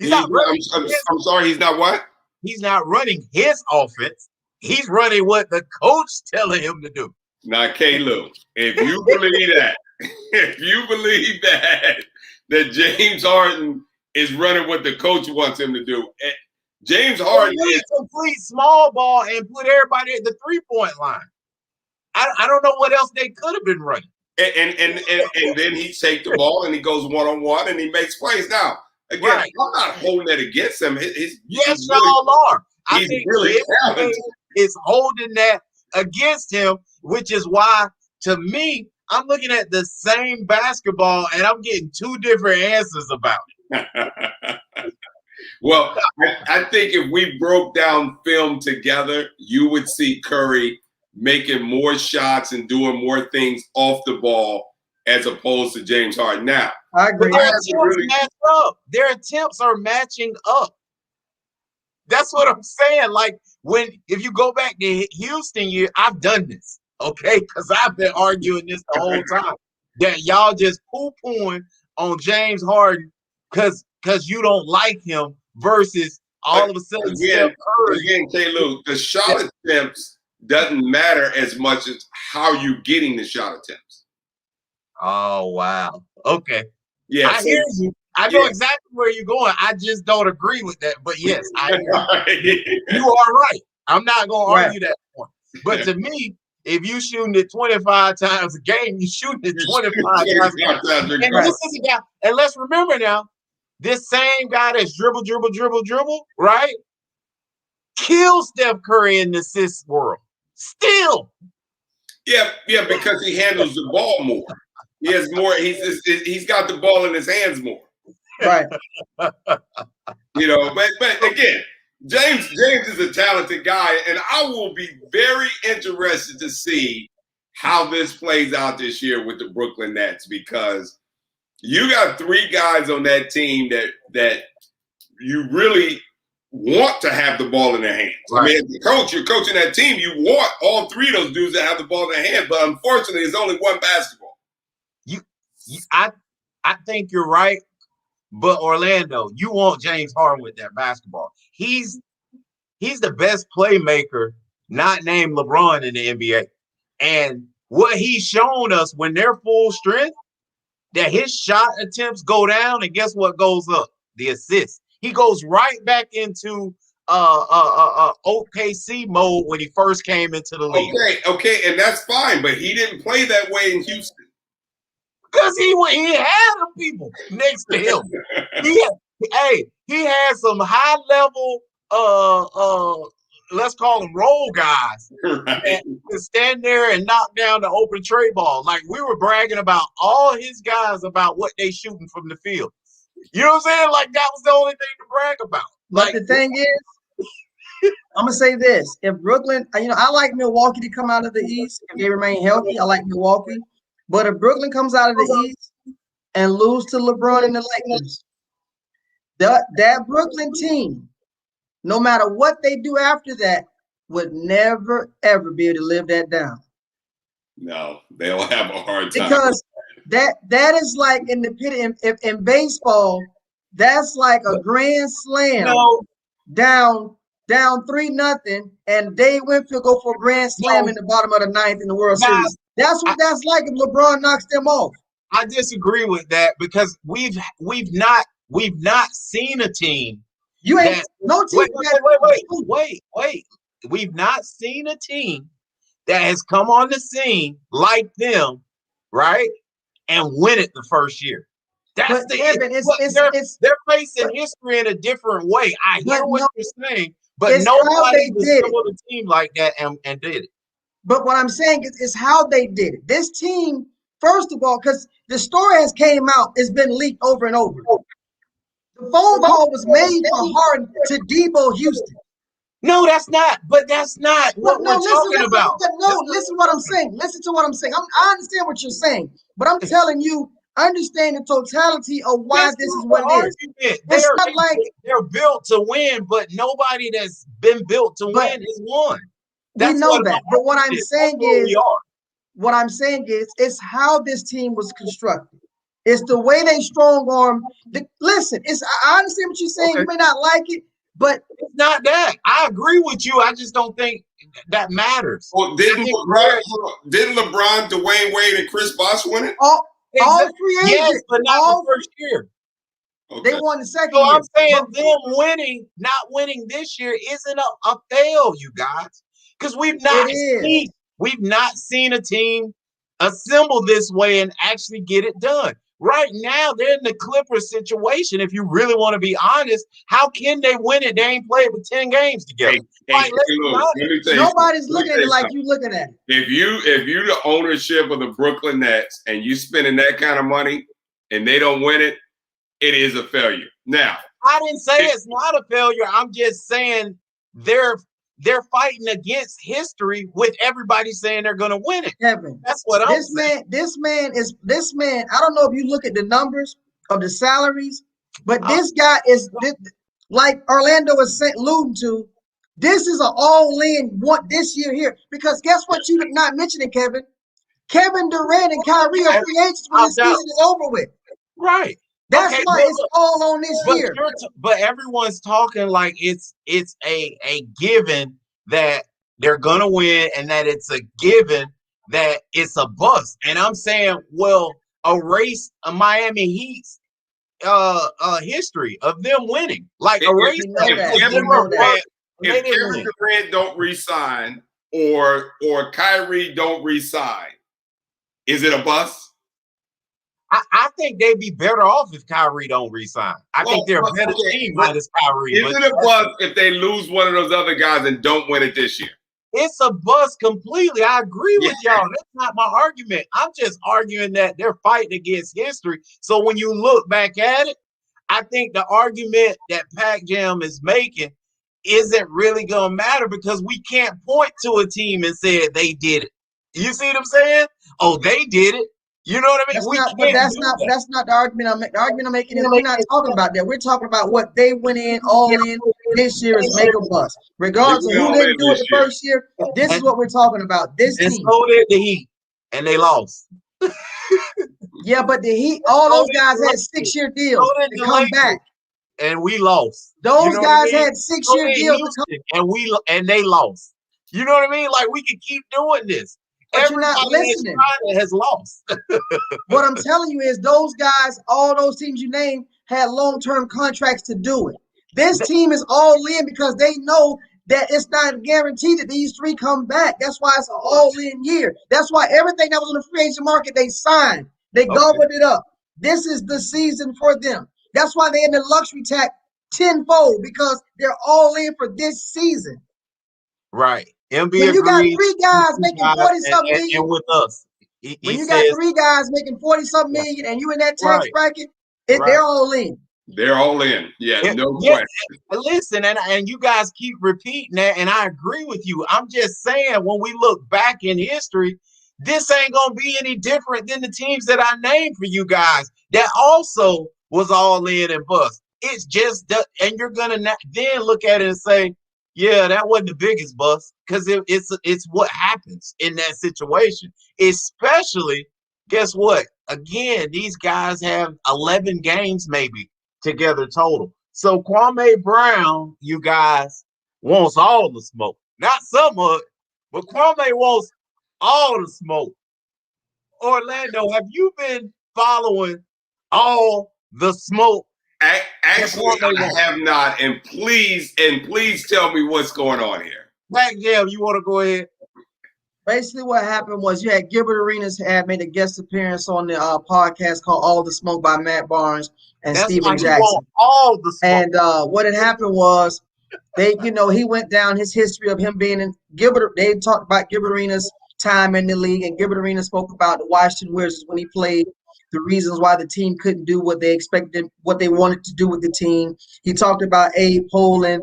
I'm sorry, he's not what? He's not running his offense. He's running what the coach telling him to do. Now, K-Lou, if you believe that James Harden is running what the coach wants him to do, James Harden is complete small ball and put everybody at the 3-point line. I don't know what else they could have been running. And then he takes the ball and he goes one-on-one and he makes plays. Now, again, right. I'm not holding that against him. Yes, y'all are. I think really talented. Is holding that against him, which is why, to me, I'm looking at the same basketball and I'm getting two different answers about it. Well, I think if we broke down film together, you would see Curry making more shots and doing more things off the ball as opposed to James Harden. Now, I agree. Their attempts are matching up. That's what I'm saying. Like, if you go back to Houston year, I've done this, okay? Because I've been arguing this the whole time, that y'all just poo-pooing on James Harden because you don't like him versus all of a sudden again, K-Lou, the shot attempts doesn't matter as much as how you getting the shot attempts. Oh, wow. Okay. Yeah, I hear you. I know exactly where you're going. I just don't agree with that. But yes, you are right. I'm not going to argue that point. But to me, if you shooting it 25 times a game, you shooting it 25 times a game. And this is a guy. And let's remember now, this same guy that's dribble, right? Kills Steph Curry in the assist world. Still. Yeah, because he handles the ball more. He has more. He's got the ball in his hands more. Right. But again, James is a talented guy, and I will be very interested to see how this plays out this year with the Brooklyn Nets, because you got three guys on that team that you really want to have the ball in their hands. Right. I mean, as the coach, you're coaching that team, you want all three of those dudes to have the ball in their hands, but unfortunately, it's only one basketball. I think you're right. But Orlando, you want James Harden with that basketball. He's the best playmaker, not named LeBron, in the NBA. And what he's shown us when they're full strength, that his shot attempts go down, and guess what goes up? The assist. He goes right back into OKC mode when he first came into the league. Okay, and that's fine, but he didn't play that way in Houston. Because he had them people next to him. He had some high level let's call them role guys, right, to stand there and knock down the open tray ball. Like, we were bragging about all his guys about what they shooting from the field. You know what I'm saying? Like, that was the only thing to brag about. But the thing is, I'm gonna say this: if Brooklyn, I like Milwaukee to come out of the East if they remain healthy. I like Milwaukee. But if Brooklyn comes out of the East and lose to LeBron and the Lakers, that Brooklyn team, no matter what they do after that, would never ever be able to live that down. No, they'll have a hard time. Because that is like in the pit in baseball, that's like a grand slam down 3-0, and Dave Winfield go for a grand slam in the bottom of the ninth in the World Series. That's what that's like if LeBron knocks them off. I disagree with that because we've not seen a team. You ain't no team. Wait. We've not seen a team that has come on the scene like them, right, and win it the first year. That's they're facing history in a different way. I hear what you're saying, but nobody assembled a team like that and did it. But what I'm saying is how they did it. This team, first of all, because the story has came out, it's been leaked over and over. The phone call was made for Harden to Debo Houston. No, that's not. But that's not what we're talking about. No, listen to what I'm saying. Listen to what I'm saying. I understand what you're saying, but I'm telling you, understand the totality of why this is what it is. It's not like they're built to win, but nobody that's been built to win has won. We know that. But what I'm saying is, it's how this team was constructed. It's the way they strong arm. Listen, I understand what you're saying. Okay. You may not like it, but it's not that. I agree with you. I just don't think that matters. Well, didn't LeBron, Dwayne Wade, and Chris Bosh win it? All free agents. Yes, but not the first year. Okay. They won the second year. So I'm saying not winning this year isn't a fail, you guys. Because we've not seen a team assemble this way and actually get it done. Right now, they're in the Clippers situation. If you really want to be honest, how can they win it? They ain't played for 10 games together. Nobody's looking at it like you looking at it. If you're the ownership of the Brooklyn Nets and you spending that kind of money and they don't win it, it is a failure. Now, I didn't say it's not a failure. I'm just saying they're fighting against history with everybody saying they're going to win it. Kevin, that's what I'm saying. This man. I don't know if you look at the numbers of the salaries, but this guy is like Orlando was alluding to. This is an all-in one this year here because guess what? You're not mentioning Kevin. Kevin Durant and Kyrie are free agents when the season is over with. Right. That's why it's all on this year. But everyone's talking like it's a given that they're gonna win and that it's a given that it's a bust. And I'm saying, well, erase a Miami Heat's history of them winning. Like erase if Kevin Durant don't resign or Kyrie don't resign, is it a bust? I think they'd be better off if Kyrie don't resign. I think they're a better team minus Kyrie. Is it a bust if they lose one of those other guys and don't win it this year? It's a bust completely. I agree with y'all. That's not my argument. I'm just arguing that they're fighting against history. So when you look back at it, I think the argument that Pac Jam is making isn't really going to matter because we can't point to a team and say they did it. You see what I'm saying? Oh, they did it. You know what I mean? That's not the argument I'm making. The argument I'm making is we're not talking about that. We're talking about what they went in all in this year is make a bust. Regardless of who didn't do it the first year, this is what we're talking about. This team. So did the Heat, and they lost. Yeah, but the Heat, all those guys had 6-year deals to come back. And we lost. Those guys had 6-year deals to come and they lost. You know what I mean? Like we can keep doing this. But you're not listening. Has lost. What I'm telling you is those guys, all those teams you named, had long-term contracts to do it. This team is all in because they know that it's not guaranteed that these three come back. That's why it's an all-in year. That's why everything that was on the free agent market, they signed. They gobbled it up. This is the season for them. That's why they're in the luxury tax tenfold because they're all in for this season. Right. When you got three guys making 40-something million, and with us, when you got three guys making 40-something million, and you in that tax bracket, they're all in. They're all in. Yeah, no question. Listen, and you guys keep repeating that, and I agree with you. I'm just saying, when we look back in history, this ain't gonna be any different than the teams that I named for you guys that also was all in and bust. It's just that, and you're gonna then look at it and say, yeah, that wasn't the biggest bust, because it's what happens in that situation. Especially, guess what? Again, these guys have 11 games maybe together total. So Kwame Brown, you guys, wants all the smoke, not some of it, but Kwame wants all the smoke. Orlando, have you been following all the smoke? Actually, I have not. And please tell me what's going on here. Black Jam, you want to go ahead? Basically, what happened was you had Gilbert Arenas had made a guest appearance on the podcast called "All the Smoke" by Matt Barnes and Steven Jackson. All the smoke. And what had happened was he went down his history of him being in Gilbert. They talked about Gilbert Arenas' time in the league, and Gilbert Arenas spoke about the Washington Wizards when he played, the reasons why the team couldn't do what they expected, what they wanted to do with the team. He talked about Abe Poland,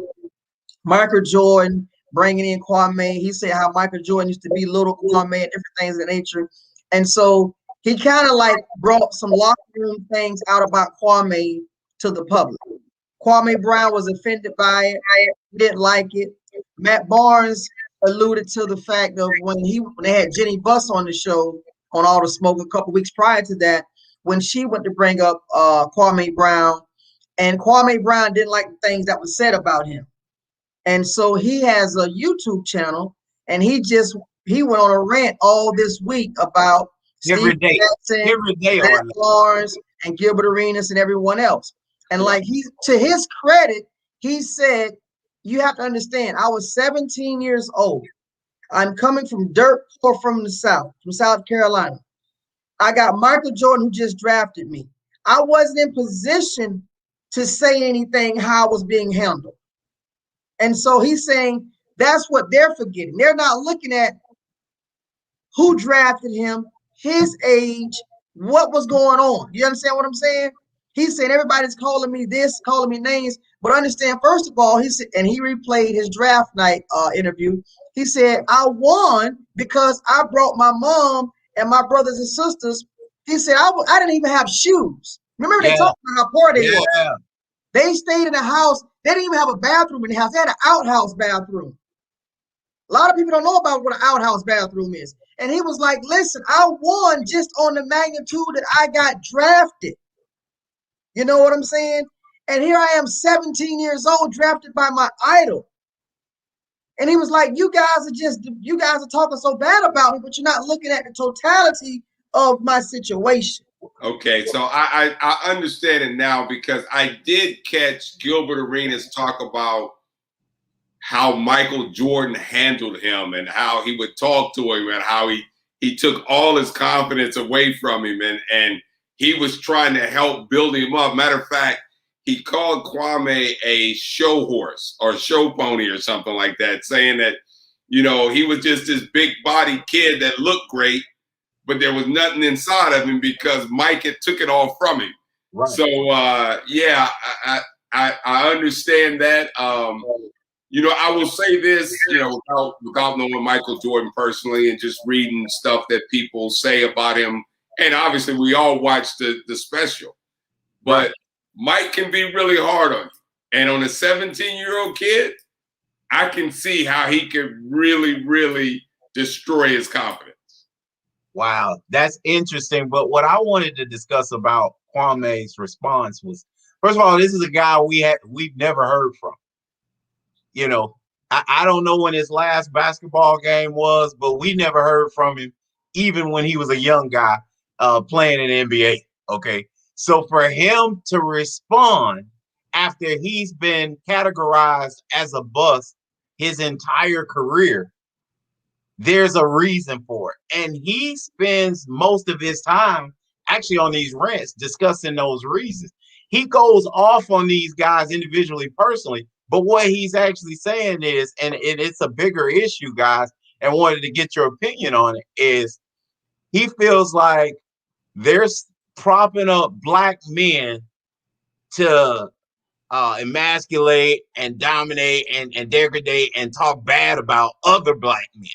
Michael Jordan, bringing in Kwame. He said how Michael Jordan used to be little Kwame and different things of that nature. And so he kind of like brought some locker room things out about Kwame to the public. Kwame Brown was offended by it, didn't like it. Matt Barnes alluded to the fact of when they had Jenny Buss on the show on All the Smoke a couple weeks prior to that, when she went to bring up Kwame Brown, and Kwame Brown didn't like the things that was said about him. And so he has a YouTube channel, and he went on a rant all this week about Steve Jackson, Matt Barnes, and Gilbert Arenas, and everyone else. And like to his credit, he said, you have to understand, I was 17 years old. I'm coming from dirt poor from the South, from South Carolina. I got Michael Jordan, who just drafted me. I wasn't in position to say anything how I was being handled. And so he's saying that's what they're forgetting. They're not looking at who drafted him, his age, what was going on. You understand what I'm saying? He's saying everybody's calling me this, calling me names, but understand, first of all, he said, and he replayed his draft night interview. He said, I won because I brought my mom and my brothers and sisters. He said, I didn't even have shoes. Remember they talked about how poor they were. They stayed in the house. They didn't even have a bathroom in the house. They had an outhouse bathroom. A lot of people don't know about what an outhouse bathroom is. And he was like, listen, I won just on the magnitude that I got drafted. You know what I'm saying? And here I am, 17 years old, drafted by my idol. And he was like, you guys are talking so bad about me, but you're not looking at the totality of my situation. Okay, so I understand it now, because I did catch Gilbert Arenas talk about how Michael Jordan handled him and how he would talk to him and how he took all his confidence away from him and he was trying to help build him up. Matter of fact, he called Kwame a show horse or show pony or something like that, saying that, he was just this big body kid that looked great, but there was nothing inside of him because Mike had took it all from him. Right. So, yeah, I understand that. I will say this, without knowing Michael Jordan personally and just reading stuff that people say about him. And obviously we all watched the special, but Mike can be really hard on you. And on a 17-year-old kid, I can see how he could really, really destroy his confidence. Wow, that's interesting. But what I wanted to discuss about Kwame's response was, first of all, this is a guy we've never heard from. I don't know when his last basketball game was, but we never heard from him, even when he was a young guy playing in the NBA. Okay, so for him to respond after he's been categorized as a bust his entire career, there's a reason for it. And he spends most of his time actually on these rants discussing those reasons. He goes off on these guys individually, personally, but what he's actually saying is, and it's a bigger issue, guys, and wanted to get your opinion on it, is he feels like they're propping up black men to emasculate and dominate and degrade and talk bad about other black men.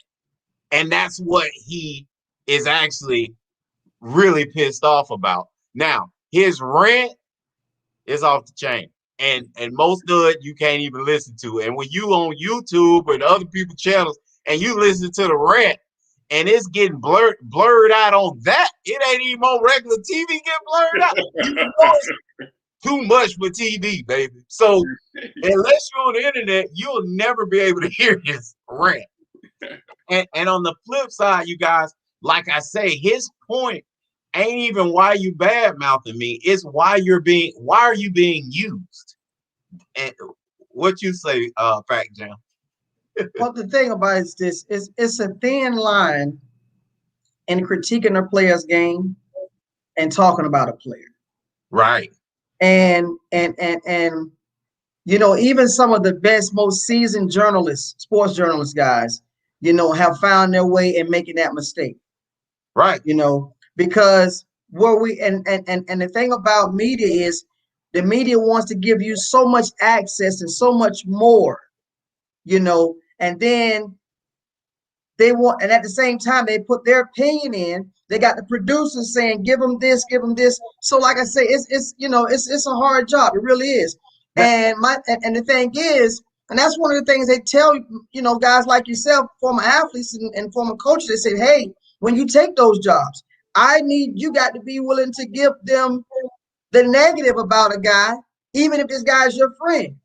And that's what he is actually really pissed off about. Now, his rant is off the chain. and most of it you can't even listen to. And when you on YouTube or the other people's channels and you listen to the rant and it's getting blurred out on that, it ain't even on regular TV get blurred out. You know it's too much for TV, baby. So unless you're on the internet, you'll never be able to hear this rant. And on the flip side, you guys, like I say, his point ain't even why you bad mouthing me. It's why are you being used? And what you say, Fact Jam? Well, the thing about it is this: it's a thin line in critiquing a player's game and talking about a player. Right. And even some of the best, most seasoned journalists, sports journalists guys, have found their way in making that mistake. Right. Because what we and the thing about media is the media wants to give you so much access and so much more, and then they want, and at the same time they put their opinion in. They got the producers saying, give them this, give them this. So like I say, it's a hard job. It really is. And the thing is, and that's one of the things they tell, guys like yourself, former athletes and former coaches, they say, hey, when you take those jobs, you got to be willing to give them the negative about a guy, even if this guy's your friend.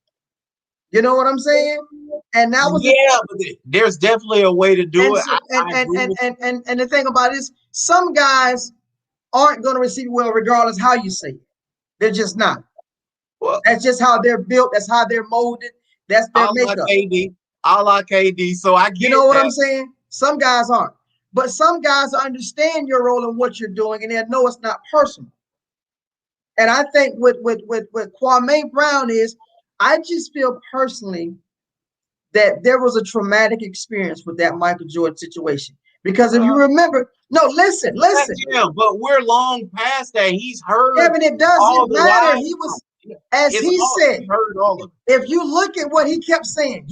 You know what I'm saying? And that was but there's definitely a way to do it. And the thing about it is, some guys aren't going to receive well regardless how you say it. They're just not. Well, that's just how they're built. That's how they're molded. That's their makeup. I like KD, so I get You know what I'm saying? Some guys aren't. But some guys understand your role and what you're doing, and they know it's not personal. And I think with Kwame Brown is, I just feel personally that there was a traumatic experience with that Michael Jordan situation. Because if you remember, listen. Yeah, but we're long past that. He's heard. Yeah, but it doesn't matter. He was, as he said, heard all of it. If you look at what he kept saying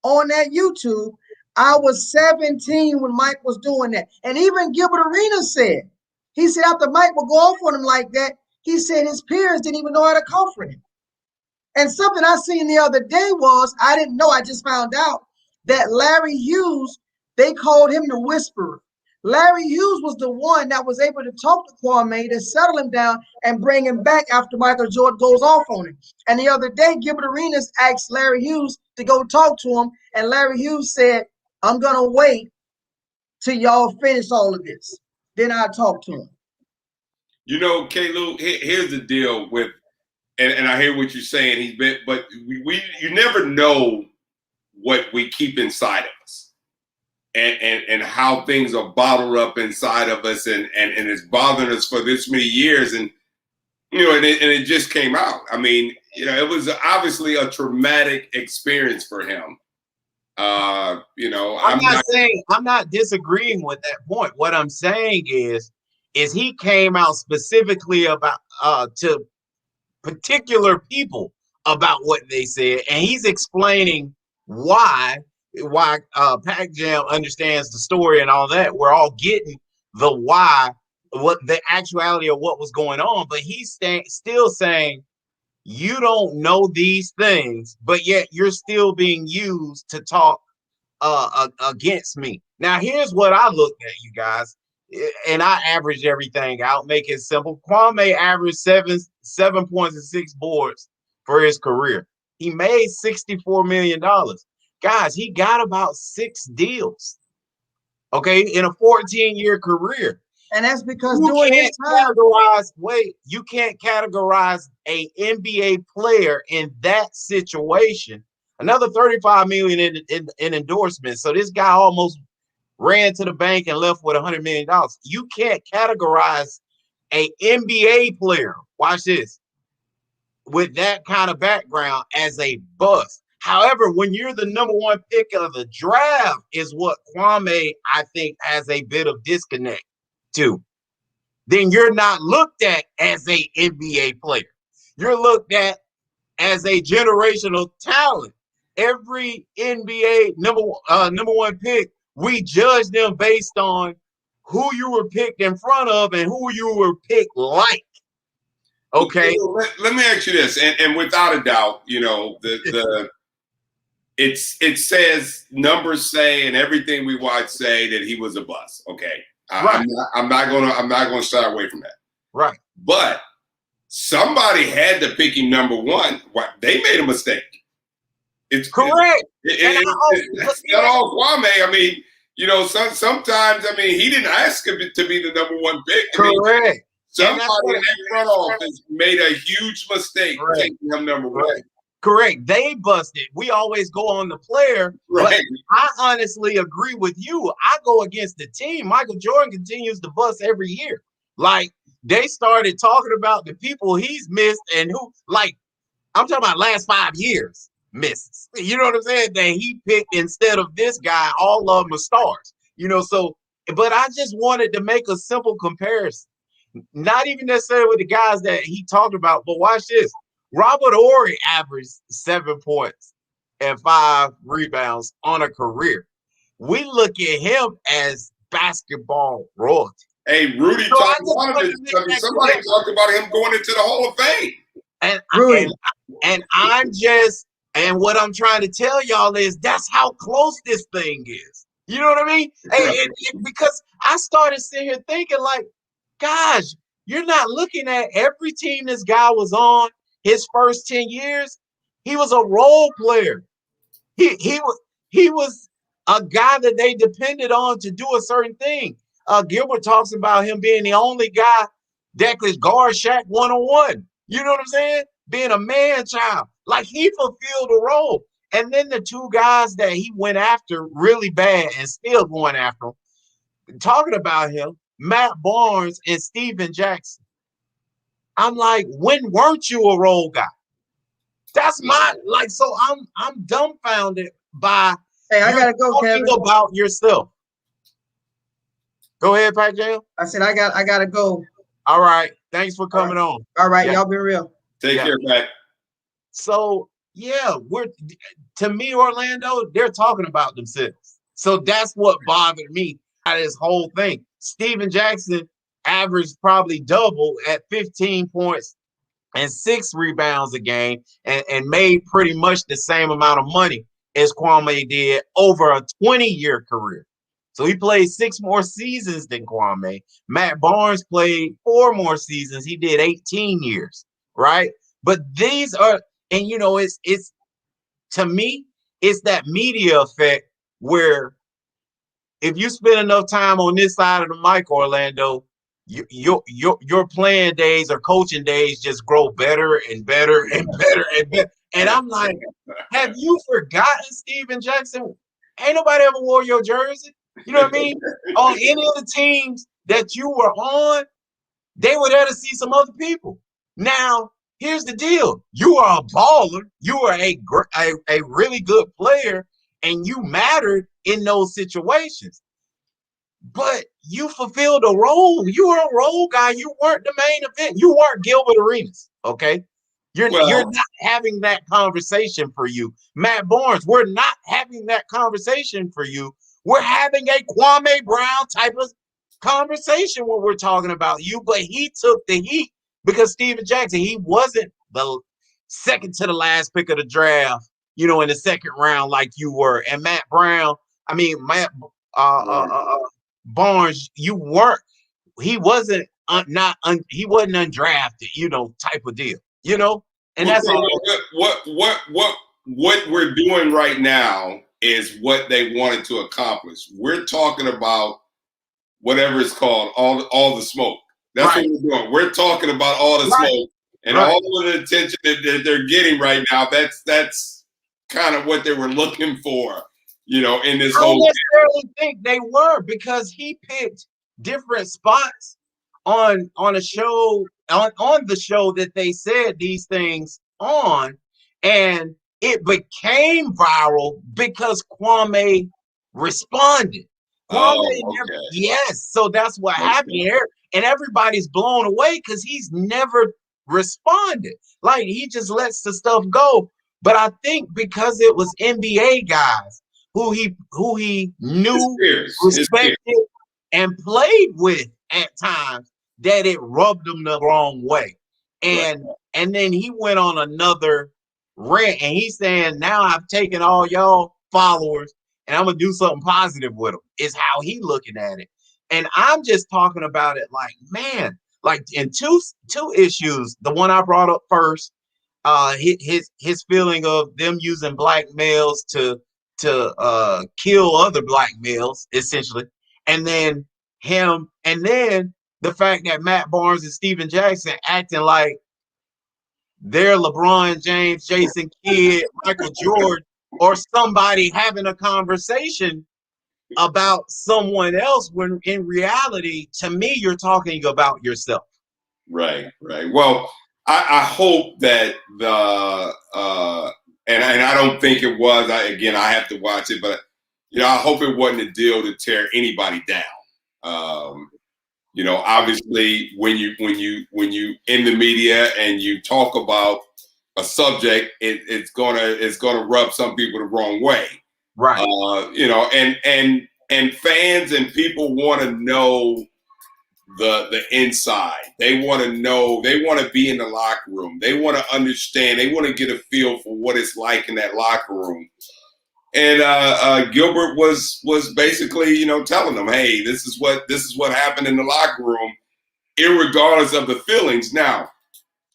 on that YouTube, I was 17 when Mike was doing that. And even Gilbert Arenas said, he said after Mike would go off on him like that, he said his peers didn't even know how to comfort him. And something I seen the other day was, I didn't know, I just found out that Larry Hughes, they called him the Whisperer. Larry Hughes was the one that was able to talk to Kwame to settle him down and bring him back after Michael Jordan goes off on him. And the other day, Gilbert Arenas asked Larry Hughes to go talk to him. And Larry Hughes said, I'm going to wait till y'all finish all of this. Then I'll talk to him. K-Lou, here's the deal with, and I hear what you're saying. But you never know what we keep inside of us. And how things are bottled up inside of us, and it's bothering us for this many years, and it just came out. I mean, it was obviously a traumatic experience for him. I'm not disagreeing with that point. What I'm saying is he came out specifically about to particular people about what they said, and he's explaining why Pac Jam understands the story and all that. We're all getting the why, what the actuality of what was going on, but he's still saying you don't know these things, but yet you're still being used to talk against me. Now, here's what I looked at, you guys, and I averaged everything out, make it simple. Kwame averaged 7 points and 6 boards for his career. He made $64 million. Guys, he got about 6 deals, okay, in a 14-year career. And that's because you can't categorize a NBA player in that situation. Another $35 million in endorsements. So this guy almost ran to the bank and left with $100 million. You can't categorize a NBA player, watch this, with that kind of background as a bust. However, when you're the number 1 pick of the draft is what Kwame, I think, has a bit of disconnect to. Then you're not looked at as a NBA player. You're looked at as a generational talent. Every NBA number 1 pick, we judge them based on who you were picked in front of and who you were picked like. Okay. Let me ask you this, and without a doubt, you know, it says numbers say and everything we watch say that he was a bust. Okay, Right. I'm not gonna shy away from that. Right. But somebody had to pick him number one. They made a mistake. It's correct. It's not all Kwame. I mean, you know, sometimes I mean he didn't ask him to be the number one pick. Correct. Somebody in that front office made a huge mistake taking him number one. Correct. They busted. We always go on the player. Right. But I honestly agree with you. I go against the team. Michael Jordan continues to bust every year. Like, they started talking about the people he's missed and who, like, I'm talking about last 5 years misses. You know what I'm saying? That he picked instead of this guy, all of them are stars. You know, so, but I just wanted to make a simple comparison. Not even necessarily with the guys that he talked about, but watch this. Robert Horry averaged 7 points and 5 rebounds on a career. We look at him as basketball royalty. Hey, Rudy talked about it. Somebody talked about him going into the Hall of Fame. And what I'm trying to tell y'all is that's how close this thing is. You know what I mean? Because I started sitting here thinking, like, gosh, you're not looking at every team this guy was on his first 10 years. He was a role player. He was a guy that they depended on to do a certain thing. Gilbert talks about him being the only guy that could guard Shaq one-on-one. You know what I'm saying? Being a man-child. Like, he fulfilled a role. And then the two guys that he went after really bad and still going after him, talking about him, Matt Barnes and Steven Jackson. I'm like, when weren't you a role guy? That's my, like, so I'm dumbfounded by I gotta go, Kevin. About yourself. Go ahead, Pat Jam. I said I gotta go. All right. Thanks for coming on. All right, y'all be real. Take care, Pat. So yeah, to me, Orlando, they're talking about themselves. So that's what bothered me out of this whole thing. Steven Jackson averaged probably double at 15 points and 6 rebounds a game and made pretty much the same amount of money as Kwame did over a 20-year career. So he played 6 more seasons than Kwame. Matt Barnes played 4 more seasons. He did 18 years, right? But these are, and you know, it's to me, it's that media effect where if you spend enough time on this side of the mic, Orlando, your playing days or coaching days just grow better and better and better and better. And I'm like, have you forgotten Steven Jackson? Ain't nobody ever wore your jersey. You know what I mean? On any of the teams that you were on, they were there to see some other people. Now, here's the deal. You are a baller. You are a really good player, and you mattered in those situations. But you fulfilled a role. You were a role guy. You weren't the main event. You weren't Gilbert Arenas, okay? You're not having that conversation for you. Matt Barnes, we're not having that conversation for you. We're having a Kwame Brown type of conversation when we're talking about you, but he took the heat because Steven Jackson, he wasn't the second to the last pick of the draft, you know, in the second round like you were. And Matt Barnes, you weren't. He wasn't he wasn't undrafted, you know, type of deal, you know. And that's what we're doing right now is what they wanted to accomplish. We're talking about whatever it's called, all the smoke. That's what we're doing. We're talking about all the smoke and all of the attention that they're getting right now. That's kind of what they were looking for, you know, in this whole. I don't necessarily think they were, because he picked different spots on a show on the show that they said these things on, and it became viral because Kwame responded. Yes, so that's what happened here, and everybody's blown away because he's never responded. Like, he just lets the stuff go. But I think because it was NBA guys who he knew, respected, and played with at times, that it rubbed them the wrong way. And and then he went on another rant, and he's saying, now I've taken all y'all followers and I'm gonna do something positive with them. Is how he looking at it. And I'm just talking about it like, man, like in two issues. The one I brought up first, his feeling of them using black males to kill other black males, essentially, and then him, and then the fact that Matt Barnes and Steven Jackson acting like they're LeBron James, Jason Kidd, Michael Jordan, or somebody having a conversation about someone else, when in reality, to me, you're talking about yourself. Right. Well, I hope that and I don't think it was. I have to watch it, but I hope it wasn't a deal to tear anybody down. Obviously, when you in the media and you talk about a subject, it's gonna rub some people the wrong way, right? And fans and people want to know the inside. They want to know. They want to be in the locker room. They want to understand. They want to get a feel for what it's like in that locker room. And Gilbert was basically, telling them, "Hey, this is what happened in the locker room, irregardless of the feelings." Now,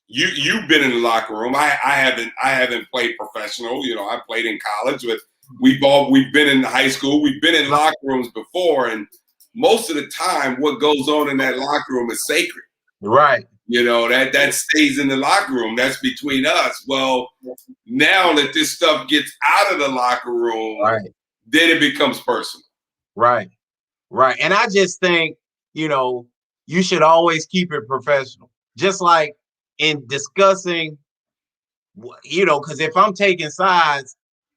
you've been in the locker room. I haven't played professional. I played in college, but we've been in high school. We've been in locker rooms before, and most of the time, what goes on in that locker room is sacred. Right. That stays in the locker room. That's between us. Well, now that this stuff gets out of the locker room, right, then it becomes personal. Right. And I just think, you should always keep it professional. Just like in discussing, because if I'm taking sides,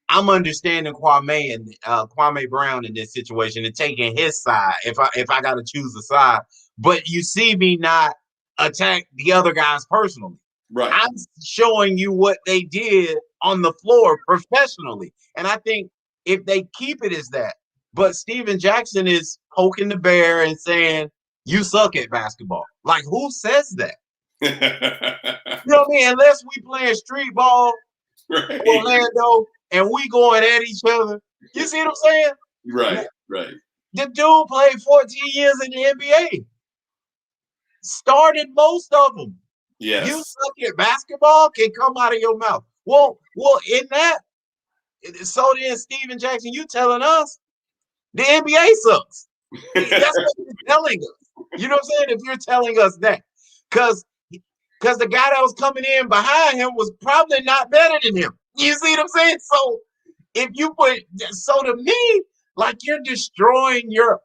I'm understanding Kwame Brown in this situation and taking his side if I got to choose a side. But you see me not attack the other guys personally. Right. I'm showing you what they did on the floor professionally. And I think if they keep it as that, but Steven Jackson is poking the bear and saying, you suck at basketball. Like, who says that? You know what I mean? Unless we playing street ball, right, Orlando, and we going at each other. You see what I'm saying? Right. The dude played 14 years in the NBA. Started most of them. Yes. You suck at basketball can come out of your mouth. Well, in that, so then Steven Jackson, you telling us the NBA sucks. That's what you're telling us. You know what I'm saying? If you're telling us that. Because the guy that was coming in behind him was probably not better than him. You see what I'm saying? So if you to me, like, you're destroying your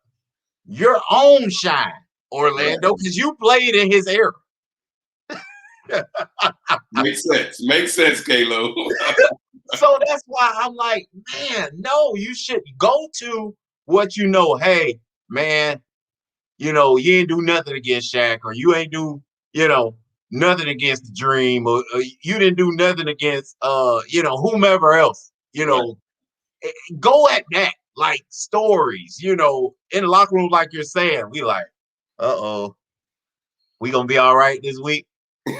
own shine, Orlando, because you played in his era. Makes sense, Kalo. So that's why I'm like, man, no, you should go to what you know. Hey, man, you ain't do nothing against Shaq, or you ain't do, nothing against the Dream, or you didn't do nothing against, whomever else, Go at that, like, stories, in the locker room, like you're saying, we like, we gonna be all right this week. You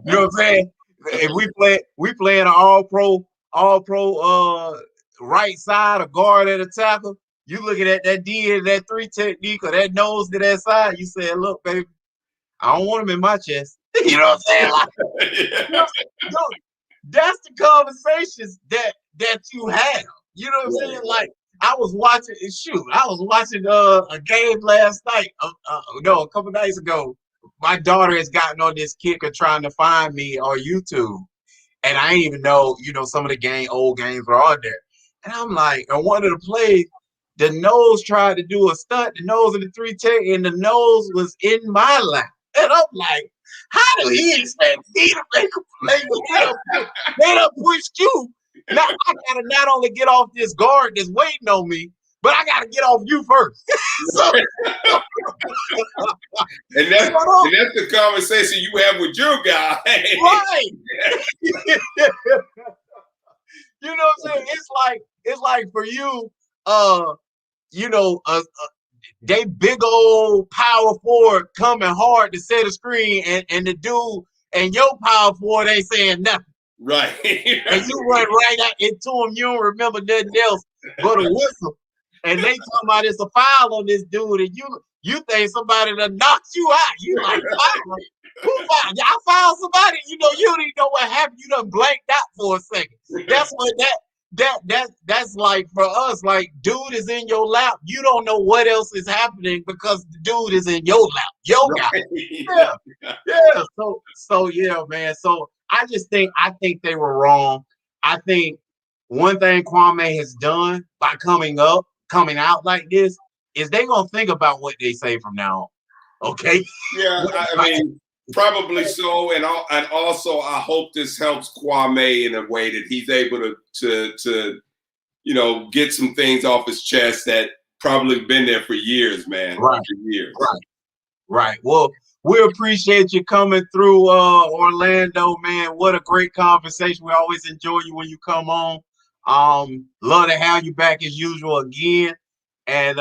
know what I'm saying? If we playing an all pro right side, a guard and a tackle, you looking at that D and that 3 technique or that nose to that side, you say, look, baby, I don't want him in my chest. You know what I'm saying? Like, that's the conversations that you have. You know what I'm saying? Like, I was watching a game last night. A couple nights ago. My daughter has gotten on this kick of trying to find me on YouTube. And I didn't even know, some of the old games were on there. And I'm like, and one of the plays, the nose tried to do a stunt, the nose of the 3 tech, and the nose was in my lap. And I'm like, how do he expect me to make a play with him? They done pushed you. Now I gotta not only get off this guard that's waiting on me, but I gotta get off you first. And that's the conversation you have with your guy. Right. You know what I'm saying? It's like for you, they big old power forward coming hard to set a screen, and the dude and your power forward ain't saying nothing. Right. And you run right out into him. You don't remember nothing else but a whistle. And they talking about it's a foul on this dude, and you think somebody done knocked you out. You like, who fouled? I found somebody. You know, you don't even know what happened. You done blanked out for a second. That's what that's like for us. Like, dude is in your lap. You don't know what else is happening because the dude is in your lap. Your guy. Yeah. So yeah, man. So I think they were wrong. I think one thing Kwame has done by coming out like this is they gonna think about what they say from now on. Okay. Yeah, I mean, probably so, and also I hope this helps Kwame in a way that he's able to get some things off his chest that probably been there for years, man. Right. For years. Right. Well, we appreciate you coming through, Orlando, man. What a great conversation. We always enjoy you when you come on. Love to have you back as usual again. And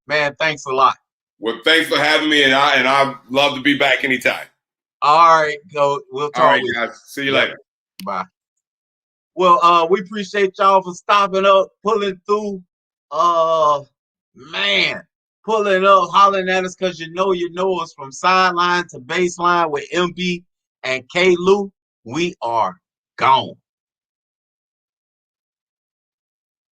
man, thanks a lot. Well, thanks for having me, and I'd love to be back anytime. All right, go. We'll talk. All right, guys. See you later. Bye. Well, we appreciate y'all for stopping up, pulling through. Man, pulling up, hollering at us because you know us from sideline to baseline with MB and K. Lou. We are gone.